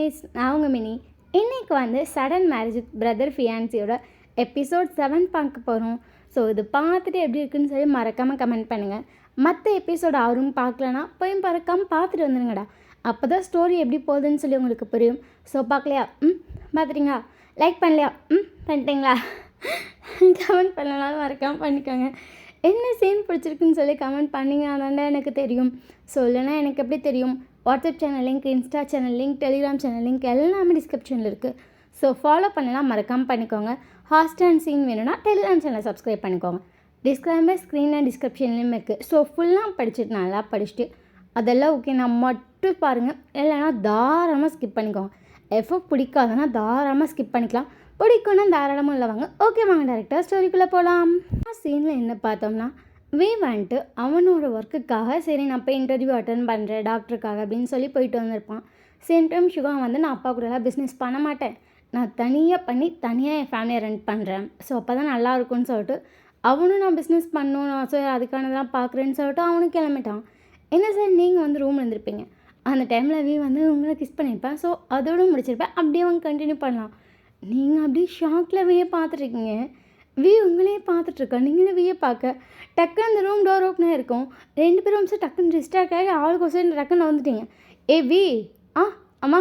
Guys, நான் உங்கள் mini. இன்றைக்கி வந்து சடன் மேரேஜ் பிரதர் ஃபியான்சியோட எபிசோட் 7 பார்க்க போகிறோம். ஸோ இது பார்த்துட்டு எப்படி இருக்குன்னு சொல்லி மறக்காமல் கமெண்ட் பண்ணுங்கள். மற்ற எபிசோடு அவரும் பார்க்கலன்னா போய் மறக்காமல் பார்த்துட்டு வந்துடுங்கடா. அப்போ தான் ஸ்டோரி எப்படி போகுதுன்னு சொல்லி உங்களுக்கு புரியும். ஸோ பார்க்கலையா? பார்த்துட்டீங்களா? லைக் பண்ணலையா? பண்ணிட்டீங்களா? கமெண்ட் பண்ணனாலும் மறக்காமல் பண்ணிக்கோங்க. என்ன சீன் பிடிச்சிருக்குன்னு சொல்லி கமெண்ட் பண்ணிங்கன்னா தாண்டா எனக்கு தெரியும். ஸோ இல்லைனா எனக்கு எப்படி தெரியும்? WhatsApp channel link, Insta channel link, Telegram channel link எல்லாமே டிஸ்கிரிப்ஷனில் இருக்குது. ஸோ ஃபாலோ பண்ணலாம், மறக்காமல் பண்ணிக்கோங்க. ஹாஸ்ட் அண்ட் சீன் வேணும்னா டெலிகிராம் சேனலை சப்ஸ்கிரைப் பண்ணிக்கோங்க. டிஸ்கிளைமர் ஸ்க்ரீன் அண்ட் டிஸ்கிரிப்ஷன்லேயும் இருக்குது. ஸோ ஃபுல்லாக படிச்சுட்டு நல்லா படிச்சுட்டு அதெல்லாம் ஓகே நான் மட்டும் பாருங்கள். இல்லைனா தாராளமாக ஸ்கிப் பண்ணிக்கோங்க. எஃபோ பிடிக்காதுன்னா தாராளமாக ஸ்கிப் பண்ணிக்கலாம். பிடிக்கும்னா தாராளமாக இல்லை வாங்க. ஓகே வாங்க, டேரெக்டாக ஸ்டோரிக்குள்ளே போகலாம். சீனில் என்ன பார்த்தோம்னா, வந்துட்டு அவனோட ஒர்க்குக்காக சரி நான் போய் இன்டர்வியூ அட்டன் பண்ணுறேன் டாக்டருக்காக அப்படின்னு சொல்லி போயிட்டு வந்திருப்பான். சேம் டைம் சுகா வந்து நான் அப்பா கூடலாம் பிஸ்னஸ் பண்ண மாட்டேன், நான் தனியாக என் ஃபேமிலியை ரன் பண்ணுறேன், ஸோ அப்போ தான் நல்லாயிருக்கும்னு சொல்லிட்டு அவனும் நான் பிஸ்னஸ் பண்ணணும் நான் ஸோ அதுக்கானதெல்லாம் பார்க்குறேன்னு சொல்லிட்டு அவனும் கிளம்பிட்டான். என்ன சார் நீங்கள் வந்து ரூமில் இருந்திருப்பீங்க, அந்த டைமில் வந்து உங்களை கிஸ் பண்ணியிருப்பேன், ஸோ அதோடு முடிச்சிருப்பேன். அப்படியே அவங்க கண்டினியூ பண்ணலாம். நீங்கள் அப்படியே ஷாக்கில் பார்த்துட்ருக்கீங்க. உங்களையே பார்த்துட்ருக்கோம், நீங்களே பார்க்க டக்குன்னு அந்த ரூம் டோர் ஓப்பனாக இருக்கும். 2 பேரும் டக்குன்னு டிஸ்ட்ராக்ட் ஆகி ஆளுக்கு ஒரு டக்குன்னு வந்துட்டீங்க. அம்மா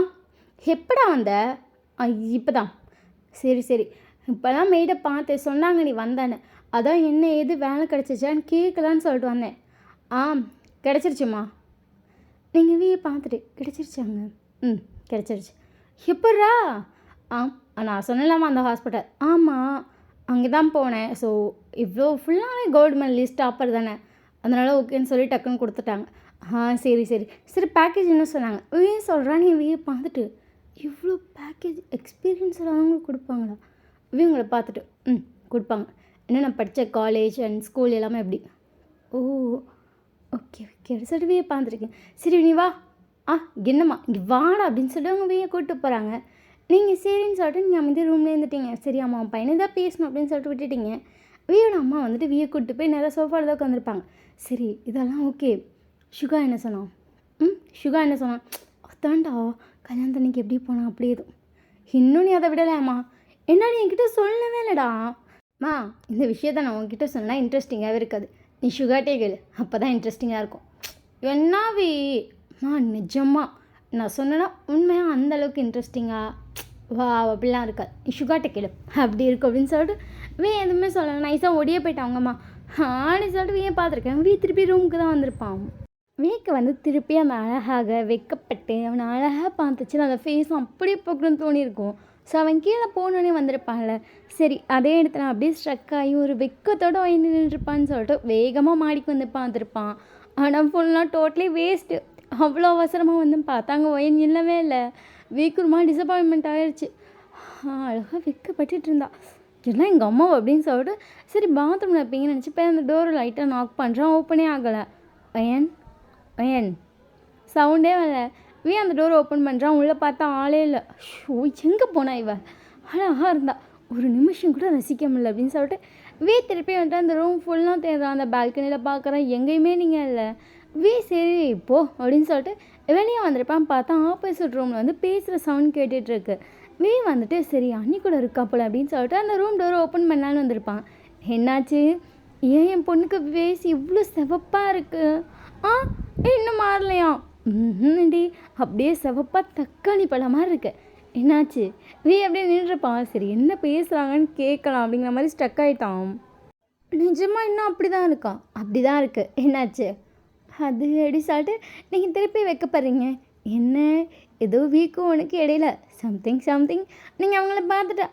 எப்படா வந்த? இப்போ தான். சரி இப்போ தான் மெய்டை பார்த்தேன், சொன்னாங்க நீ வந்தானே, அதான் என்ன ஏது வேலை கிடச்சிச்சான்னு கேட்கலான்னு சொல்லிட்டு வந்தேன். கிடச்சிருச்சுமா. நீங்கள் பார்த்துட்டு கிடச்சிருச்சாங்க? கிடச்சிருச்சு. எப்பட்றா? நான் சொன்னலாமா அந்த ஹாஸ்பிட்டல்? ஆமாம், அங்கே தான் போனேன். ஸோ இவ்வளோ ஃபுல்லாகவே கோல்டு மெடலிஸ்ட் டாப்பர் தானே, அதனால் ஓகேன்னு சொல்லி டக்குன்னு கொடுத்துட்டாங்க. சரி பேக்கேஜ் என்ன சொன்னாங்க? சொல்கிறா நீ பார்த்துட்டு இவ்வளோ பேக்கேஜ் எக்ஸ்பீரியன்ஸ் அவங்களுக்கு கொடுப்பாங்களா? உங்களை பார்த்துட்டு கொடுப்பாங்க. ஏன்னா நான் படித்த காலேஜ் அண்ட் ஸ்கூல் எல்லாமே எப்படி. ஓகே சரி பார்த்துருக்கேன். சரி நீ வா. என்னம்மா இங்கே வாடா அப்படின்னு சொல்லி அவங்க கூப்பிட்டு போகிறாங்க. நீங்கள் சரின்னு சொல்லிட்டு நீங்கள் அமைதி ரூம்லேயே இருந்துட்டீங்க. சரி அம்மா பையனை தான் பேசணும் அப்படின்னு சொல்லிட்டு விட்டுட்டீங்க. அம்மா வந்துட்டு கூப்பிட்டு போய் நிறைய சோஃபாவில் தான் உட்காந்துருப்பாங்க. சரி இதெல்லாம் ஓகே. சுகா என்ன சொன்னான்? அதான்டா கல்யாணத்தன்னைக்கு எப்படி போனான் அப்படி எதுவும். இன்னும் நீ அதை விடலாமா? என்ன நீ என்கிட்ட சொல்லவே இல்லைடா. இந்த விஷயத்த நான் உங்ககிட்ட சொன்னால் இன்ட்ரெஸ்டிங்காகவே இருக்காது, நீ சுகாட்டே கேளு, அப்போ தான் இன்ட்ரெஸ்டிங்காக இருக்கும். என்னாவே நிஜமா நான் சொன்னேன்னா உண்மையாக அந்தளவுக்கு இன்ட்ரெஸ்டிங்காக அப்படிலாம் இருக்காது, நீ சுகாட்டை கேளு அப்படி இருக்கும் அப்படின்னு சொல்லிட்டு எதுவுமே சொல்லலை. நைஸாக ஒடியே போயிட்டாங்கம்மா. ஆடி சொல்லிட்டு பார்த்துருக்கேன். திருப்பி ரூமுக்கு தான் வந்திருப்பான். வந்து திருப்பி அந்த அழகாக வெக்கப்பட்டு அவனை அழகாக பார்த்துச்சு. அந்த ஃபேஸ் அப்படியே போக்கணும்னு தோணியிருக்கும். ஸோ அவன் கீழே போனோடனே வந்திருப்பான்ல. சரி அதே இடத்துல அப்படியே ஸ்ட்ரக் ஆகி ஒரு வெக்கத்தோடு வாங்கி நின்றுருப்பான்னு சொல்லிட்டு வேகமாக மாடிக்கு வந்து பார்த்துருப்பான். ஆனால் ஃபுல்லாக டோட்டலி வேஸ்ட்டு. அவ்வளோ அவசரமாக வந்து பார்த்தாங்க, ஒயின் இல்லவே இல்லை. ஒரு டிசப்பாயின்மெண்ட் ஆகிடுச்சு. அழகாக வெக்கப்பட்டு இருந்தா. எல்லாம் எங்கள் அம்மா அப்படின்னு சொல்லிட்டு சரி பாத்ரூமில் இருப்பீங்கன்னு நினச்சி போய் அந்த டோரை லைட்டாக நாக் பண்ணுறான். ஓப்பனே ஆகலை. ஒயன் சவுண்டே வரல. அந்த டோரை ஓப்பன் பண்ணுறான். உள்ளே பார்த்தா ஆளே இல்லை. எங்கே போனா இவ? அழகாக இருந்தா, ஒரு நிமிஷம் கூட ரசிக்க முடியல அப்படின்னு சொல்லிட்டு திருப்பி வந்துட்டு அந்த ரூம் ஃபுல்லாக தேடுறான். அந்த பால்கனியில் பார்க்குறான், எங்கேயுமே நீங்கள் இல்லை. சரி போ அப்படின்னு சொல்லிட்டு வெளியே வந்திருப்பான். பார்த்தா ஆப்போசிட் ரூமில் வந்து பேசுகிற சவுண்ட் கேட்டுட்ருக்கு. வந்துட்டு சரி அன்னி கூட இருக்கா போல அப்படின்னு சொல்லிட்டு அந்த ரூம் டோரை ஓப்பன் பண்ணலான்னு வந்திருப்பான். என்னாச்சு? என் பொண்ணுக்கு இவ்வளோ சிவப்பாக இருக்குது? இன்னும் மாறலையா? டி அப்படியே சிவப்பாக தக்காளி பழம் மாதிரி இருக்கு. என்னாச்சு? அப்படியே நின்றுருப்பான். சரி என்ன பேசுகிறாங்கன்னு கேட்கலாம் அப்படிங்கிற மாதிரி ஸ்டக் ஆகிட்டான். நிஜமாக இன்னும் அப்படி தான் இருக்கான். அப்படி தான் இருக்குது. என்னாச்சு? அது எப்படி சொல்லிட்டு நீங்கள் திருப்பி வைக்கப்படுறீங்க. என்ன ஏதோ வீக்கும் உனக்கு இடையில சம்திங் நீங்கள் அவங்கள பார்த்துட்டு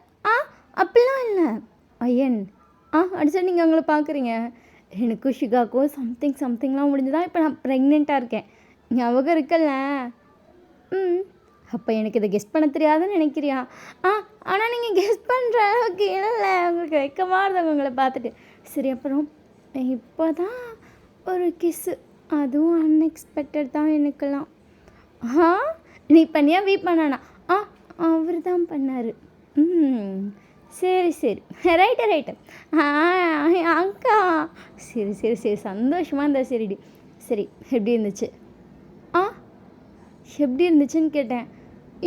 அப்படிலாம் இல்லை ஐயன் அடிச்சா நீங்கள் அவங்கள பார்க்குறீங்க. எனக்கும் ஷிகாக்கும் சம்திங்லாம் முடிஞ்சுதான் இப்போ நான் ப்ரெக்னெண்ட்டாக இருக்கேன். ஞாபகம் இருக்கல? அப்போ எனக்கு இதை கெஸ்ட் பண்ண தெரியாதுன்னு நினைக்கிறியா? ஆனால் நீங்கள் கெஸ்ட் பண்ணுற அளவுக்கு இல்லை, உங்களுக்கு வெக்கமாக இருந்தவங்க உங்களை பார்த்துட்டு. சரி அப்புறம் இப்போ தான் ஒரு கிஸ்ஸு, அதுவும் அன்எக்ஸ்பெக்டட் தான் எனக்கெல்லாம். நீ பண்ணியா பண்ணானா? அவர் தான் பண்ணார். சரி ரைட்டு அக்கா. சரி சந்தோஷமாக இருந்தா சரிடி. சரி எப்படி இருந்துச்சு? எப்படி இருந்துச்சுன்னு கேட்டேன்.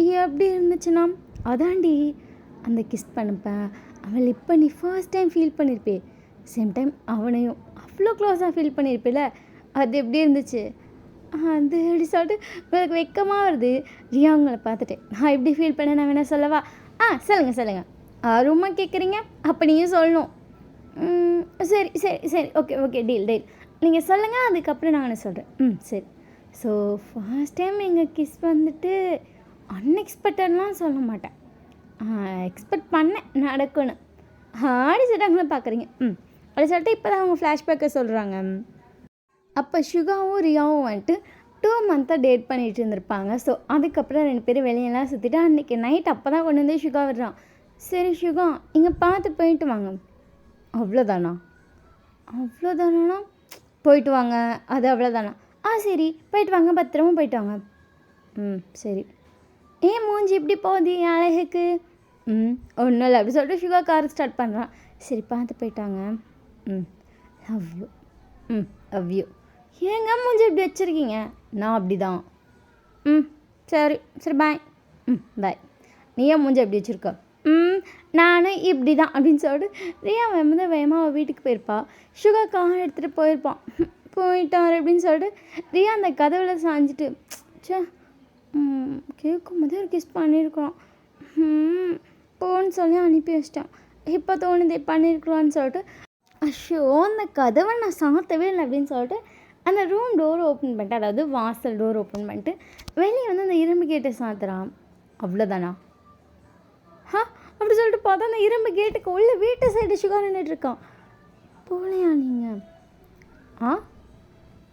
எப்படி இருந்துச்சுன்னா, அதான்டி அந்த கிஸ் பண்ணப்ப அவள் இப்போ நீ ஃபர்ஸ்ட் டைம் ஃபீல் பண்ணியிருப்பே, சேம் டைம் அவனையும் அவ்வளோ க்ளோஸாக ஃபீல் பண்ணியிருப்பில்ல, அது எப்படி இருந்துச்சு? அது அப்படி சொல்லிட்டு உங்களுக்கு வெக்கமாக வருது. ரியா உங்களை பார்த்துட்டு நான் எப்படி ஃபீல் பண்ணேன் நான் வேணா சொல்லவா? சொல்லுங்கள். ஆர்வமாக கேட்குறீங்க, அப்போ நீங்கள் சொல்லணும். சரி சரி சரி ஓகே ஓகே டீல் டீல். நீங்கள் சொல்லுங்கள், அதுக்கப்புறம் நான் சொல்கிறேன். சரி. ஸோ ஃபர்ஸ்ட் டைம் எங்கள் கிஸ் வந்துட்டு அன்எக்ஸ்பெக்டட்லாம் சொல்ல மாட்டேன், எக்ஸ்பெக்ட் பண்ணேன் நடக்கணும். ஆடி சொல்லிட்டாங்களே பார்க்குறீங்க. அப்படி சொல்லிட்டு இப்போ தான் அவங்க ஃப்ளாஷ்பேக்கை சொல்கிறாங்க. அப்போ சுகாவும் ரியாவும் வந்துட்டு 2 மந்த்தாக டேட் பண்ணிகிட்டு இருந்திருப்பாங்க. ஸோ அதுக்கப்புறம் 2 பேரும் வெளியெல்லாம் சுற்றிட்டு அன்றைக்கி நைட் அப்போ தான் கொண்டு வந்து சுகா விடுறான். சரி சுகா இங்கே பார்த்து போயிட்டு வாங்க. அவ்வளோதானா? போயிட்டு வாங்க, அது அவ்வளோதானா? சரி போயிட்டு வாங்க, பத்திரமா போயிட்டு வாங்க. சரி. ஏன் மூஞ்சி இப்படி போகுது என் அழகுக்கு? ஒன்றும் இல்லை அப்படி சொல்லிட்டு சுகா கார் ஸ்டார்ட் பண்ணுறான். சரி பார்த்து போயிட்டாங்க. Love you. Love you. ஏங்க மூஞ்சி இப்படி வச்சுருக்கீங்க? நான் அப்படி தான். சரி சரி பாய். பாய். நீ ஏன் மூஞ்சி எப்படி வச்சுருக்க? நானும் இப்படி தான் அப்படின்னு சொல்லிட்டு ரியா வந்து வேகமாக வீட்டுக்கு போயிருப்பா. சுகா கார் எடுத்துகிட்டு போயிட்டார் அப்படின்னு சொல்லிட்டு ரியா அந்த கதவில் சாஞ்சிட்டு சே கேட்கும் போதே ஒரு கிஸ் பண்ணியிருக்கிறோம், போன்னு சொல்லி அனுப்பி வச்சிட்டேன். இப்போ தோணுது பண்ணியிருக்கலான்னு சொல்லிட்டு ஐயோ அந்த கதவை நான் சாத்தவே இல்லை அப்படின்னு சொல்லிட்டு அந்த ரூம் டோர் ஓப்பன் பண்ணிட்டு, அதாவது வாசல் டோர் ஓப்பன் பண்ணிட்டு வெளியே வந்து அந்த இரும்பு கேட்டை சாத்துறான். அவ்வளோதானா? அப்படி சொல்லிட்டு பார்த்தா அந்த இரும்பு கேட்டுக்கு உள்ள வீட்டு சைடு சுகா நின்றுட்டுருக்கான். போகலையா நீங்கள்?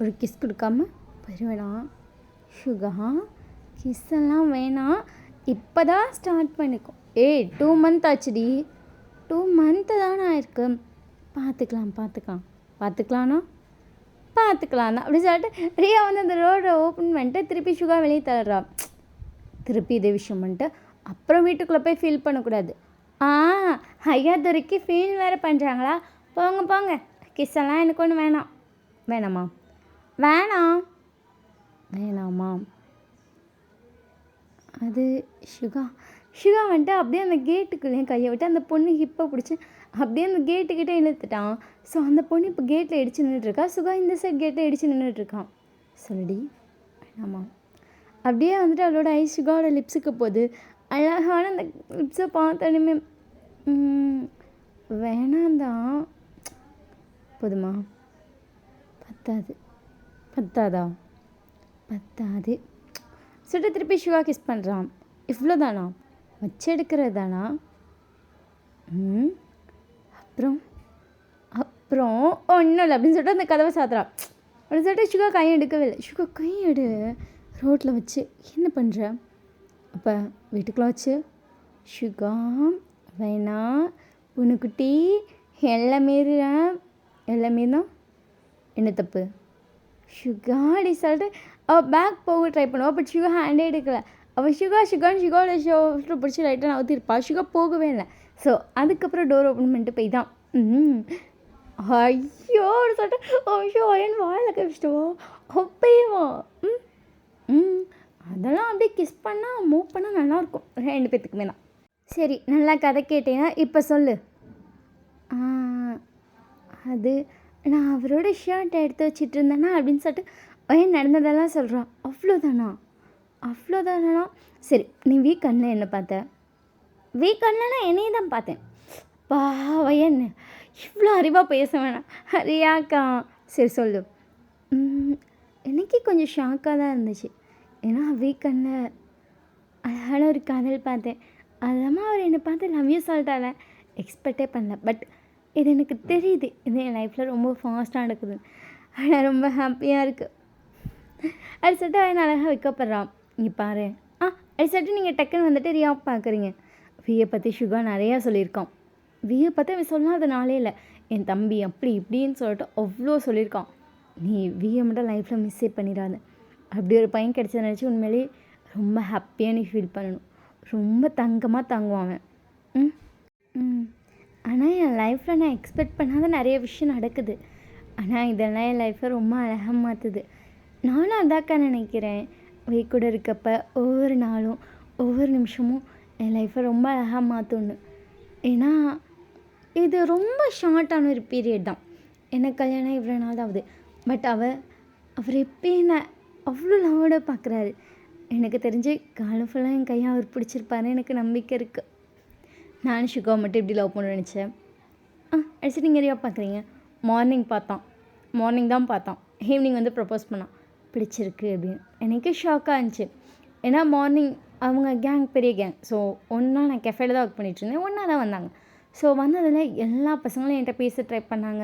ஒரு கிஸ் கொடுக்காம போயிடுவேடா. சுகா கிஸ் எல்லாம் வேணாம், இப்போ தான் ஸ்டார்ட் பண்ணிக்கோ. 2 மந்த் ஆச்சுடி. 2 மந்த்து தானே ஆயிருக்கு. பார்த்துக்கலாம்னா அப்படி சொல்லிட்டு ரியா வந்து அந்த ரோடை ஓப்பன் பண்ணிட்டு திருப்பி சுகா வெளியே தள்ளுறா. திருப்பி இதே விஷயம் பண்ணிட்டு அப்புறம் வீட்டுக்குள்ளே போய் ஃபீல் பண்ணக்கூடாது. ஐயா துறைக்கு ஃபீல் வேறு பண்ணுறாங்களா? போங்க கிஸ் எல்லாம் எனக்கு ஒன்று வேணாமா? வேணாமா? அது சுகா வந்துட்டு அப்படியே அந்த கேட்டுக்குள்ளேயும் கையை விட்டு அந்த பொண்ணு ஹிப்பை பிடிச்சி அப்படியே அந்த கேட்டுக்கிட்டே இழுத்துட்டான். ஸோ அந்த பொண்ணு இப்போ கேட்டில் இடித்து நின்றுட்டுருக்கா. சுகா இந்த சைட் கேட்டில் இடித்து நின்றுட்டுருக்கான். சொல்லுடி வேணாமா? அப்படியே வந்துட்டு அவளோட ஐஸ் சுகாவோட லிப்ஸுக்கு போகுது. அழகான அந்த லிப்ஸை பார்த்தோன்னே வேணாந்தான். போதுமா? பத்தாது சுட்டு திருப்பி சுகா கிஸ் பண்ணுறான். இவ்வளோதானா? வச்செடுக்கிறது தானா? அப்புறம் ஒன்றும் இல்லை அப்படின்னு சொல்லிட்டு அந்த கதவை சாத்துறான். அப்படின்னு சொல்லிட்டு சுகா கையை எடுக்கவே இல்லை. சுகா கையெடு ரோட்டில் வச்சு என்ன பண்ணுற? அப்போ வீட்டுக்குள்ளே வச்சு சுகா வேணாம் பொண்ணுக்குட்டி எல்லாமே தான் என்ன தப்பு? சுகா அப்படி சொல்லிட்டு அவள் பேக் போக ட்ரை பண்ணுவாள். பட் சுகா ஹேண்டே எடுக்கலை. அவள் சுகான்னு சுகாவோட ஷோல்டர் பிடிச்சி லைட்டாக நவுத்திருப்பா. சுகா போகவே இல்லை. ஸோ அதுக்கப்புறம் டோர் ஓப்பன் பண்ணிட்டு போய் தான் ஐயோ அப்படி சொல்லிட்டு ஐயோ என் வாயில் கழிச்சிட்டோம் அப்பயுமா. அதெல்லாம் அப்படியே கிஸ் பண்ணால் மூவ் பண்ணால் நல்லாயிருக்கும் 2 பேத்துக்குமே தான். சரி நல்லா கதை கேட்டேன்னா இப்போ சொல்லு. அது நான் அவரோட ஷர்ட் எடுத்து வச்சிட்டு இருந்தேன்னா அப்படின்னு சொல்லிட்டு நடந்ததெல்லாம் சொல்கிறான். அவ்வளோதானா? சரி நீ வீக் கண்ணில் என்ன பார்த்த? வீக் கண்ணில் நான் என்னையே தான் பார்த்தேன். என்ன இவ்வளோ அறிவாக பேச வேணாம் ரியாக்கா. சரி சொல்லு. எனக்கே கொஞ்சம் ஷாக்காக தான் இருந்துச்சு. ஏன்னா வீக்கெண்டில் அழகான ஒரு காதல் பார்த்தேன். அதெல்லாமல் அவர் என்னை பார்த்து லவ் யூ சொல்லிட்டால, எக்ஸ்பெக்டே பண்ணல. பட் இது எனக்கு தெரியுது, இது என் லைஃப்பில் ரொம்ப ஃபாஸ்ட்டாக நடக்குது. ஆனால் ரொம்ப ஹாப்பியாக இருக்குது. அது சொல்லிட்டு அவன் அழகாக வைக்கப்படுறான். இங்கே பாரு. அது சொல்லிட்டு நீங்கள் டக்குன்னு வந்துட்டு ரியா பார்க்குறீங்க. வியை பற்றி சுகா நிறையா சொல்லியிருக்கான். வியை பற்றி அவன் சொல்லாத நாளே இல்லை. என் தம்பி அப்படி இப்படின்னு சொல்லிட்டு அவ்வளோ சொல்லியிருக்கான். நீ வியை மட்டும் லைஃப்பில் மிஸ்ஸே பண்ணிடாத. அப்படி ஒரு பையன் கிடச்சதை நினச்சி உண்மையிலே ரொம்ப ஹாப்பியாக நீ ஃபீல் பண்ணணும். ரொம்ப தங்கமாக தாங்குவான் அவன். ஆனால் என் லைஃப்பில் நான் எக்ஸ்பெக்ட் பண்ணாத நிறைய விஷயம் நடக்குது. ஆனால் இதெல்லாம் என் லைஃப்பை ரொம்ப அழகாக மாற்றுது. நானும் அதாக்கா நினைக்கிறேன். வீ கூட இருக்கப்போ ஒவ்வொரு நாளும் ஒவ்வொரு நிமிஷமும் என் லைஃப்பை ரொம்ப அழகாக மாற்றணும். ஏன்னா இது ரொம்ப ஷார்ட்டான ஒரு பீரியட் தான். எனக்கு கல்யாணம் இவ்வளோ நாள் தான் ஆகுது. பட் அவர் எப்பயும் என்ன அவ்வளோ லவோட பார்க்குறாரு. எனக்கு தெரிஞ்சு காலம் ஃபுல்லாக என் கையை அவர் பிடிச்சிருப்பாருன்னு எனக்கு நம்பிக்கை இருக்குது. நானும் ஷுகாவை மட்டும் எப்படி லவ் பண்ண நினச்சேன். அடிச்சு நீங்கள் எதையா பார்க்குறீங்க? மார்னிங் தான் பார்த்தான். ஈவினிங் வந்து ப்ரப்போஸ் பண்ணான், பிடிச்சிருக்கு அப்படின்னு. எனக்கு ஷாக்காக இருந்துச்சு. ஏன்னா மார்னிங் அவங்க கேங் பெரிய கேங். ஸோ ஒன்றா நான் கெஃபேல தான் ஒர்க் பண்ணிகிட்ருந்தேன். ஒன்றா தான் வந்தாங்க. ஸோ வந்ததில் எல்லா பசங்களும் என்கிட்ட பேச ட்ரை பண்ணாங்க,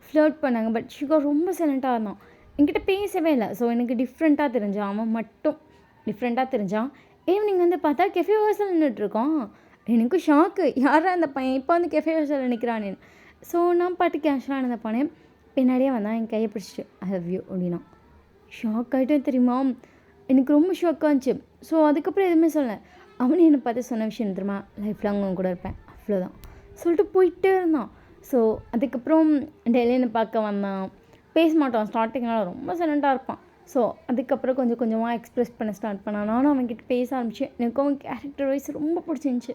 ஃப்ளர்ட் பண்ணாங்க. பட் ஷுகா ரொம்ப சைலண்ட்டாக இருந்தான், என்கிட்ட பேசவே இல்லை. ஸோ எனக்கு டிஃப்ரெண்ட்டாக தெரிஞ்சான், அவன் மட்டும் டிஃப்ரெண்ட்டாக தெரிஞ்சான். ஈவினிங் வந்து பார்த்தா கெஃபே வாசல் நின்றுட்டுருக்கான். எனக்கு ஷாக்கு, யாரா அந்த பையன் இப்போ வந்து கெஃபே வாசல் நிற்கிறானேன்னு. ஸோ நான் பாட்டு கேஷுவலாக நடந்த போனேன். பின்னாடியே வந்தான், என் கையை பிடிச்சிட்டு ஐ லவ் யூ அப்படின்னா. ஷாக் ஆகிட்டேன் தெரியுமா, எனக்கு ரொம்ப ஷாக்காக இருந்துச்சு. ஸோ அதுக்கப்புறம் எதுவுமே சொல்லலை. அவனே என்னை பார்த்து சொன்ன விஷயம் தெரியுமா, லைஃப் லாங் அவங்க கூட இருப்பேன் அவ்வளோதான் சொல்லிட்டு போயிட்டே இருந்தான். ஸோ அதுக்கப்புறம் டெய்லி என்னை பார்க்க வந்தான். பேச மாட்டான், ஸ்டார்டிங்லாம் ரொம்ப சைலண்ட்டாக இருப்பான். ஸோ அதுக்கப்புறம் கொஞ்சம் கொஞ்சமாக எக்ஸ்ப்ரெஸ் பண்ண ஸ்டார்ட் பண்ணான். நானும் அவன்கிட்ட பேச ஆரம்பித்தேன். எனக்கு அவன் கேரக்டர் வைஸ் ரொம்ப பிடிச்சிருந்துச்சி.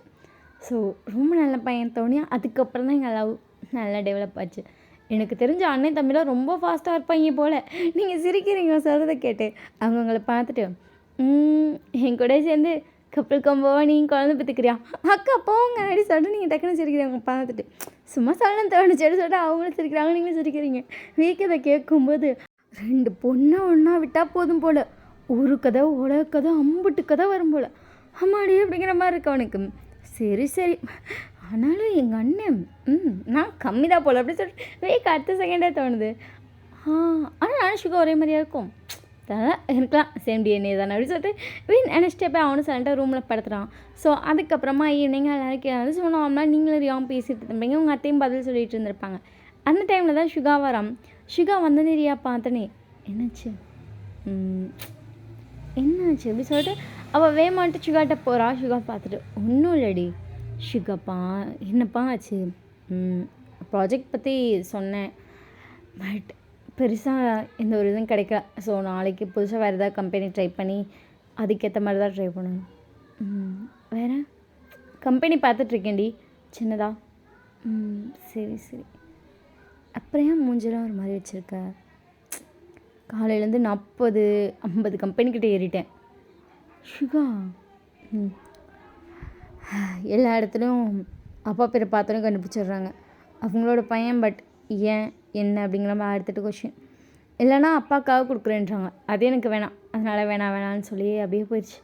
ஸோ ரொம்ப நல்ல பையன் தோணி அதுக்கப்புறம் தான் எங்கள் லவ் நல்லா டெவலப் ஆச்சு. எனக்கு தெரிஞ்ச அண்ணன் தம்பிலாம் ரொம்ப ஃபாஸ்ட்டாக இருப்பாங்க போல். நீங்கள் சிரிக்கிறீங்க சொல்கிறத கேட்டு. அவங்கள பார்த்துட்டு என் கூட சேர்ந்து கப்பல் கம்போவா நீங்கள் குழந்தை பெற்றுக்கிறியா அக்கா போங்க அப்படி சொல்லிட்டு நீங்கள் டக்குன்னு சிரிக்கிறீங்க பார்த்துட்டு. சும்மா சொல்லணும் தோணுச்சேன்னு சொல்லிட்டு அவங்களும் சிரிக்கிறாங்க, நீங்களும் சிரிக்கிறீங்க. வீக்கதை கேட்கும்போது 2 பொண்ணை ஒன்றா விட்டால் போதும் போல், ஒரு கதை உலக கதை அம்புட்டு கதை வரும் போல். அம்மாடி அப்படிங்கிற மாதிரி இருக்கு அவனுக்கு. சரி ஆனாலும் எங்கள் அண்ணன் நான் கம்மி தான் போல் அப்படின்னு சொல்லிட்டு வீக் அடுத்த செகண்டே தோணுது. ஆனால் நானும் ஷுகர் ஒரே மாதிரியாக இருக்கும், அதெல்லாம் இருக்கலாம், சேம் டிஎன்ஏ தானே அப்படின்னு சொல்லிட்டு நினச்சிட்டே போய் அவனும் சைலண்ட்டாக ரூமில் படுத்துகிறான். ஸோ அதுக்கப்புறமா ஈவினிங் எல்லாரும் கேட்காது. ஸோ நார்மலாக நீங்களும் ரியாவும் பேசிட்டு இருப்பீங்க, உங்கள் அத்தையும் பதில் சொல்லிட்டு இருந்திருப்பாங்க. அந்த டைமில் தான் ஷுகா வரான். ஷுகா வந்தோடனே ரியா பார்த்தனே என்னாச்சு அப்படி சொல்லிட்டு அவள் வேமான்ட்டு ஷுகாட்ட போகிறா. ஷுகா பார்த்துட்டு ஒன்றும் இல்லடி ஷுகாப்பா என்னப்பா ஆச்சு, ப்ராஜெக்ட் பற்றி சொன்னேன், பட் பெருசாக எந்த ஒரு இதுவும் கிடைக்கல. ஸோ நாளைக்கு புதுசாக வேறு ஏதாவது கம்பெனி ட்ரை பண்ணி அதுக்கேற்ற மாதிரி தான் ட்ரை பண்ணணும். வேறு கம்பெனி பார்த்துட்ருக்கேன்டி சின்னதா. சரி அப்புறம் ஏன் மூஞ்செல்லாம் ஒரு மாதிரி வச்சுருக்க? காலையிலேருந்து 40-50 கம்பெனிக்கிட்ட ஏறிட்டேன் ஷுகா. எல்லா இடத்துலையும் அப்பா பேரை பார்த்தோன்னே கண்டுபிடிச்சிடுறாங்க அவங்களோட பையன். பட் ஏன் என்ன அப்படிங்கிற மாதிரி அடுத்துட்டு கொஷின். இல்லைனா அப்பாவுக்காக கொடுக்குறேன்றாங்க, அது எனக்கு வேணாம், அதனால் வேணான்னு சொல்லி அப்படியே போயிடுச்சு.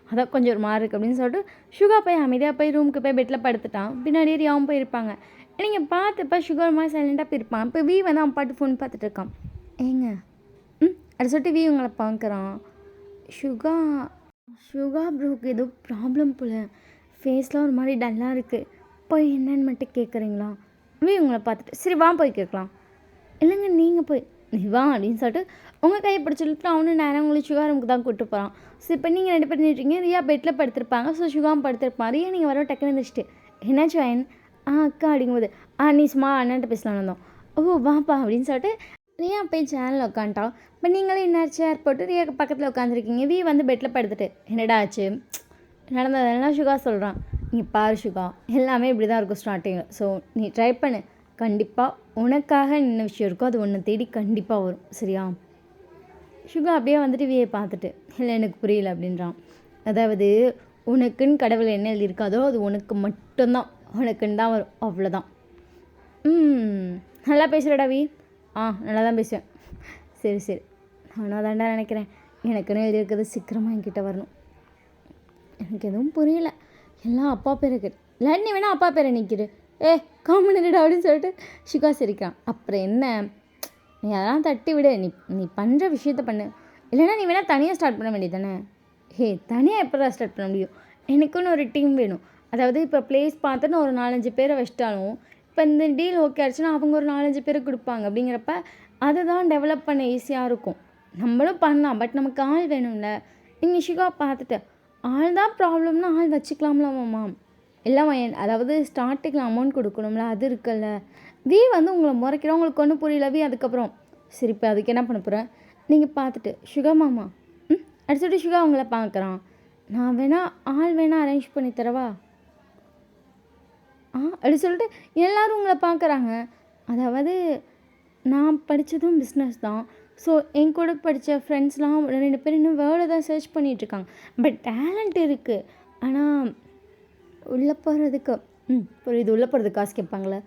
அதான் கொஞ்சம் ஒரு மாதிரி இருக்குது அப்படின்னு சொல்லிட்டு ஷுகா போய் அமைதியாக போய் ரூமுக்கு போய் பெட்டில் படுத்துட்டான். பின்னாடியே ரியாவும் போயிருப்பாங்க. நீங்கள் பார்த்துப்பா ஷுகர் மாதிரி சைலண்ட்டாக போயிருப்பான். இப்போ வி வந்து அவன் பாட்டு ஃபோன் பார்த்துட்டு இருக்கான். ஏங்க அப்படி சொல்லிட்டு வி உங்களை பார்க்குறான். ஷுகா ப்ரோக்கு ஏதோ ப்ராப்ளம் போல், ஃபேஸ்லாம் ஒரு மாதிரி டல்லாக இருக்குது, போய் என்னன்னு மட்டும் கேட்குறீங்களா? வி உங்களை பார்த்துட்டு சரி வா போய் கேட்கலாம். இல்லைங்க நீங்கள் போய் நீ வா அப்படின்னு சொல்லிட்டு உங்கள் கையை பிடிச்சிட்டு அவனு நேரம் உங்களுக்கு ஷுகா ரூமுக்கு தான் கூப்பிட்டு போகிறான். ஸோ இப்போ நீங்கள் 2 பேர் நின்றுட்டீங்க, ரியா பெட்டில் படுத்திருப்பாங்க. ஸோ ஷுகாவும் படுத்திருப்பான். ரியா நீங்கள் வர டக்குன்னு இருந்துச்சுட்டு என்னாச்சு வயன் அக்கா அப்படிங்கும்போது நீ சும்மா அண்ணன்ட்ட பேசலான்னு வந்தோம். ஓ வாப்பா அப்படின்னு சொல்லிட்டு ரியா போய் சேனலில் உட்காந்துட்டான். இப்போ நீங்களே என்ன சேர் போட்டு ரியா பக்கத்தில் உட்காந்துருக்கீங்க. வி வந்து பெட்டில் படுத்துட்டு என்னடா ஆச்சு நடந்ததெல்லாம் ஷுகா சொல்கிறான். நீ பாரு ஷுகா, எல்லாமே இப்படி தான் இருக்கும் ஸ்டார்டிங்கில். ஸோ நீ ட்ரை பண்ணு, கண்டிப்பாக உனக்காக என்ன விஷயம் இருக்கோ அது ஒன்று தேடி கண்டிப்பாக வரும், சரியா? ஷுகா அப்படியே வந்துட்டு வியை பார்த்துட்டு இல்லை எனக்கு புரியல அப்படின்றான். அதாவது உனக்குன்னு கடவுள் என்ன எழுதியிருக்காதோ அது உனக்கு மட்டும்தான், உனக்குன்னு தான் வரும், அவ்வளோதான். நல்லா பேசுகிறடா வி. நல்லா தான் பேசுவேன். சரி நானும் தாண்டா நினைக்கிறேன், எனக்குன்னு எழுதியிருக்கிறது சீக்கிரமாக என்கிட்ட வரணும். எனக்கு எதுவும் புரியல, எல்லாம் அப்பா பேர் இருக்குது. இல்லை நீ வேணா அப்பா பேரை நிற்கிறு, காமனிடா அப்படின்னு சொல்லிட்டு ஷுகா சிரிக்கிறான். அப்புறம் என்ன, நீ அதெல்லாம் தட்டி விடு, நீ பண்ணுற விஷயத்த பண்ணு, இல்லைன்னா நீ வேணால் தனியாக ஸ்டார்ட் பண்ண வேண்டியது தானே. தனியாக எப்போ ஸ்டார்ட் பண்ண முடியும், எனக்குன்னு ஒரு டீம் வேணும். அதாவது இப்போ ப்ளேஸ் பார்த்துன்னு ஒரு 4-5 பேரை வச்சிட்டாலும் இப்போ இந்த டீல் ஓகே ஆச்சுன்னா அவங்க ஒரு 4-5 பேரை கொடுப்பாங்க. அப்படிங்கிறப்ப அதை தான் டெவலப் பண்ண ஈஸியாக இருக்கும். நம்மளும் பண்ணலாம், பட் நமக்கு ஆள் வேணும்ல. நீங்கள் ஷுகா பார்த்துட்டு ஆள் தான் ப்ராப்ளம்னா ஆள் வச்சுக்கலாம்லாமாம்மா. எல்லாம் அதாவது ஸ்டார்டிங்கில் அமௌண்ட் கொடுக்கணும்ல, அது இருக்குல்ல. வி வந்து உங்களை முறைக்கிறோம், உங்களுக்கு ஒன்றும் புரியல வி. அதுக்கப்புறம் சரி இப்போ அதுக்கு என்ன பண்ண போகிறேன் நீங்கள் பார்த்துட்டு ஷுகா மாமா அடிச்சுட்டு ஷுகா உங்களை பார்க்குறான். நான் வேணா ஆள் வேணா அரேஞ்ச் பண்ணி தரவா? அப்படி சொல்லிட்டு எல்லோரும் உங்களை பார்க்குறாங்க. அதாவது நான் படித்ததும் பிஸ்னஸ் தான். ஸோ என் கூட படித்த ஃப்ரெண்ட்ஸ்லாம் 2 பேர் இன்னும் வேலை தான் சர்ச் பண்ணிகிட்ருக்காங்க. பட் டேலண்ட் இருக்குது. ஆனால் உள்ளே போகிறதுக்கு புரியுது. உள்ளே போகிறதுக்கு காசு கேட்பாங்களே.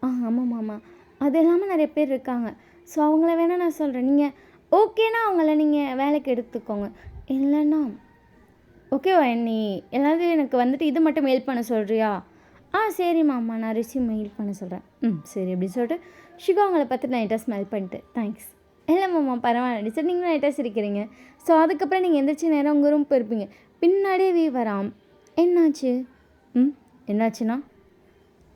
ஆமாம். அது இல்லாமல் நிறைய பேர் இருக்காங்க. ஸோ அவங்கள வேணால் நான் சொல்கிறேன். நீங்கள் ஓகேனா அவங்கள நீங்கள் வேலைக்கு எடுத்துக்கோங்க. இல்லைன்னா ஓகேவா நீ எல்லாத்தையும் எனக்கு வந்துட்டு இது மட்டும் மெயில் பண்ண சொல்கிறியா? சரி மாமா, நான் ரெஸ்யூம் மெயில் பண்ண சொல்கிறேன். சரி அப்படின்னு சொல்லிட்டு ஷிகா அவங்கள பார்த்து லைட்டாக ஸ்மெல் பண்ணிட்டு தேங்க்ஸ். இல்லை மாமா பரவாயில்ல சார், நீங்களும் லைட்டாக சிரிக்கிறீங்க. ஸோ அதுக்கப்புறம் நீங்கள் எந்திரிச்சு நேரம் உங்கள் ரூம் போயிருப்பீங்க. பின்னாடியே வீ வராம். என்னாச்சு? என்னாச்சுன்னா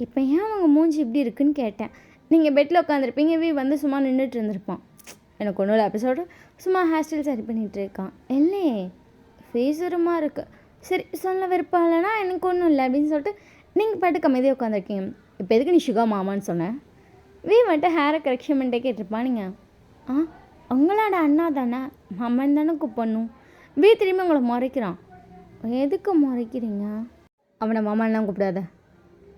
இப்போ ஏன் அவங்க மூஞ்சி இப்படி இருக்குன்னு கேட்டேன். நீங்கள் பெட்டில் உட்காந்துருப்பீங்க, வீ வந்து சும்மா நின்றுட்டு இருந்திருப்பான். எனக்கு ஒன்றும் இல்லை அப்படி சொல்லிட்டு சும்மா ஹேர் ஸ்டைல் சரி பண்ணிகிட்டு இருக்கான். இல்லையே ஃபேஸரமாக இருக்குது. சரி சொல்ல விருப்பம் இல்லைனா எனக்கு ஒன்றும் இல்லை அப்படின்னு சொல்லிட்டு நீங்கள் பாட்டு கம்மியாக உட்காந்துருக்கீங்க. இப்போ எதுக்கு நீ ஷுகா மாமான்னு சொன்னேன்? வீ வந்துட்டு ஹேரை கரெக்ஷன் பண்ணிட்டே கேட்டிருப்பா. நீங்கள் உங்களோட அண்ணா தானே, மாமன் தானே கூப்பிடணும். வீ திரும்பி உங்களை முறைக்கிறான். எதுக்கு முறைக்கிறீங்க? அவனை மாமான்லாம் கூப்பிடாத.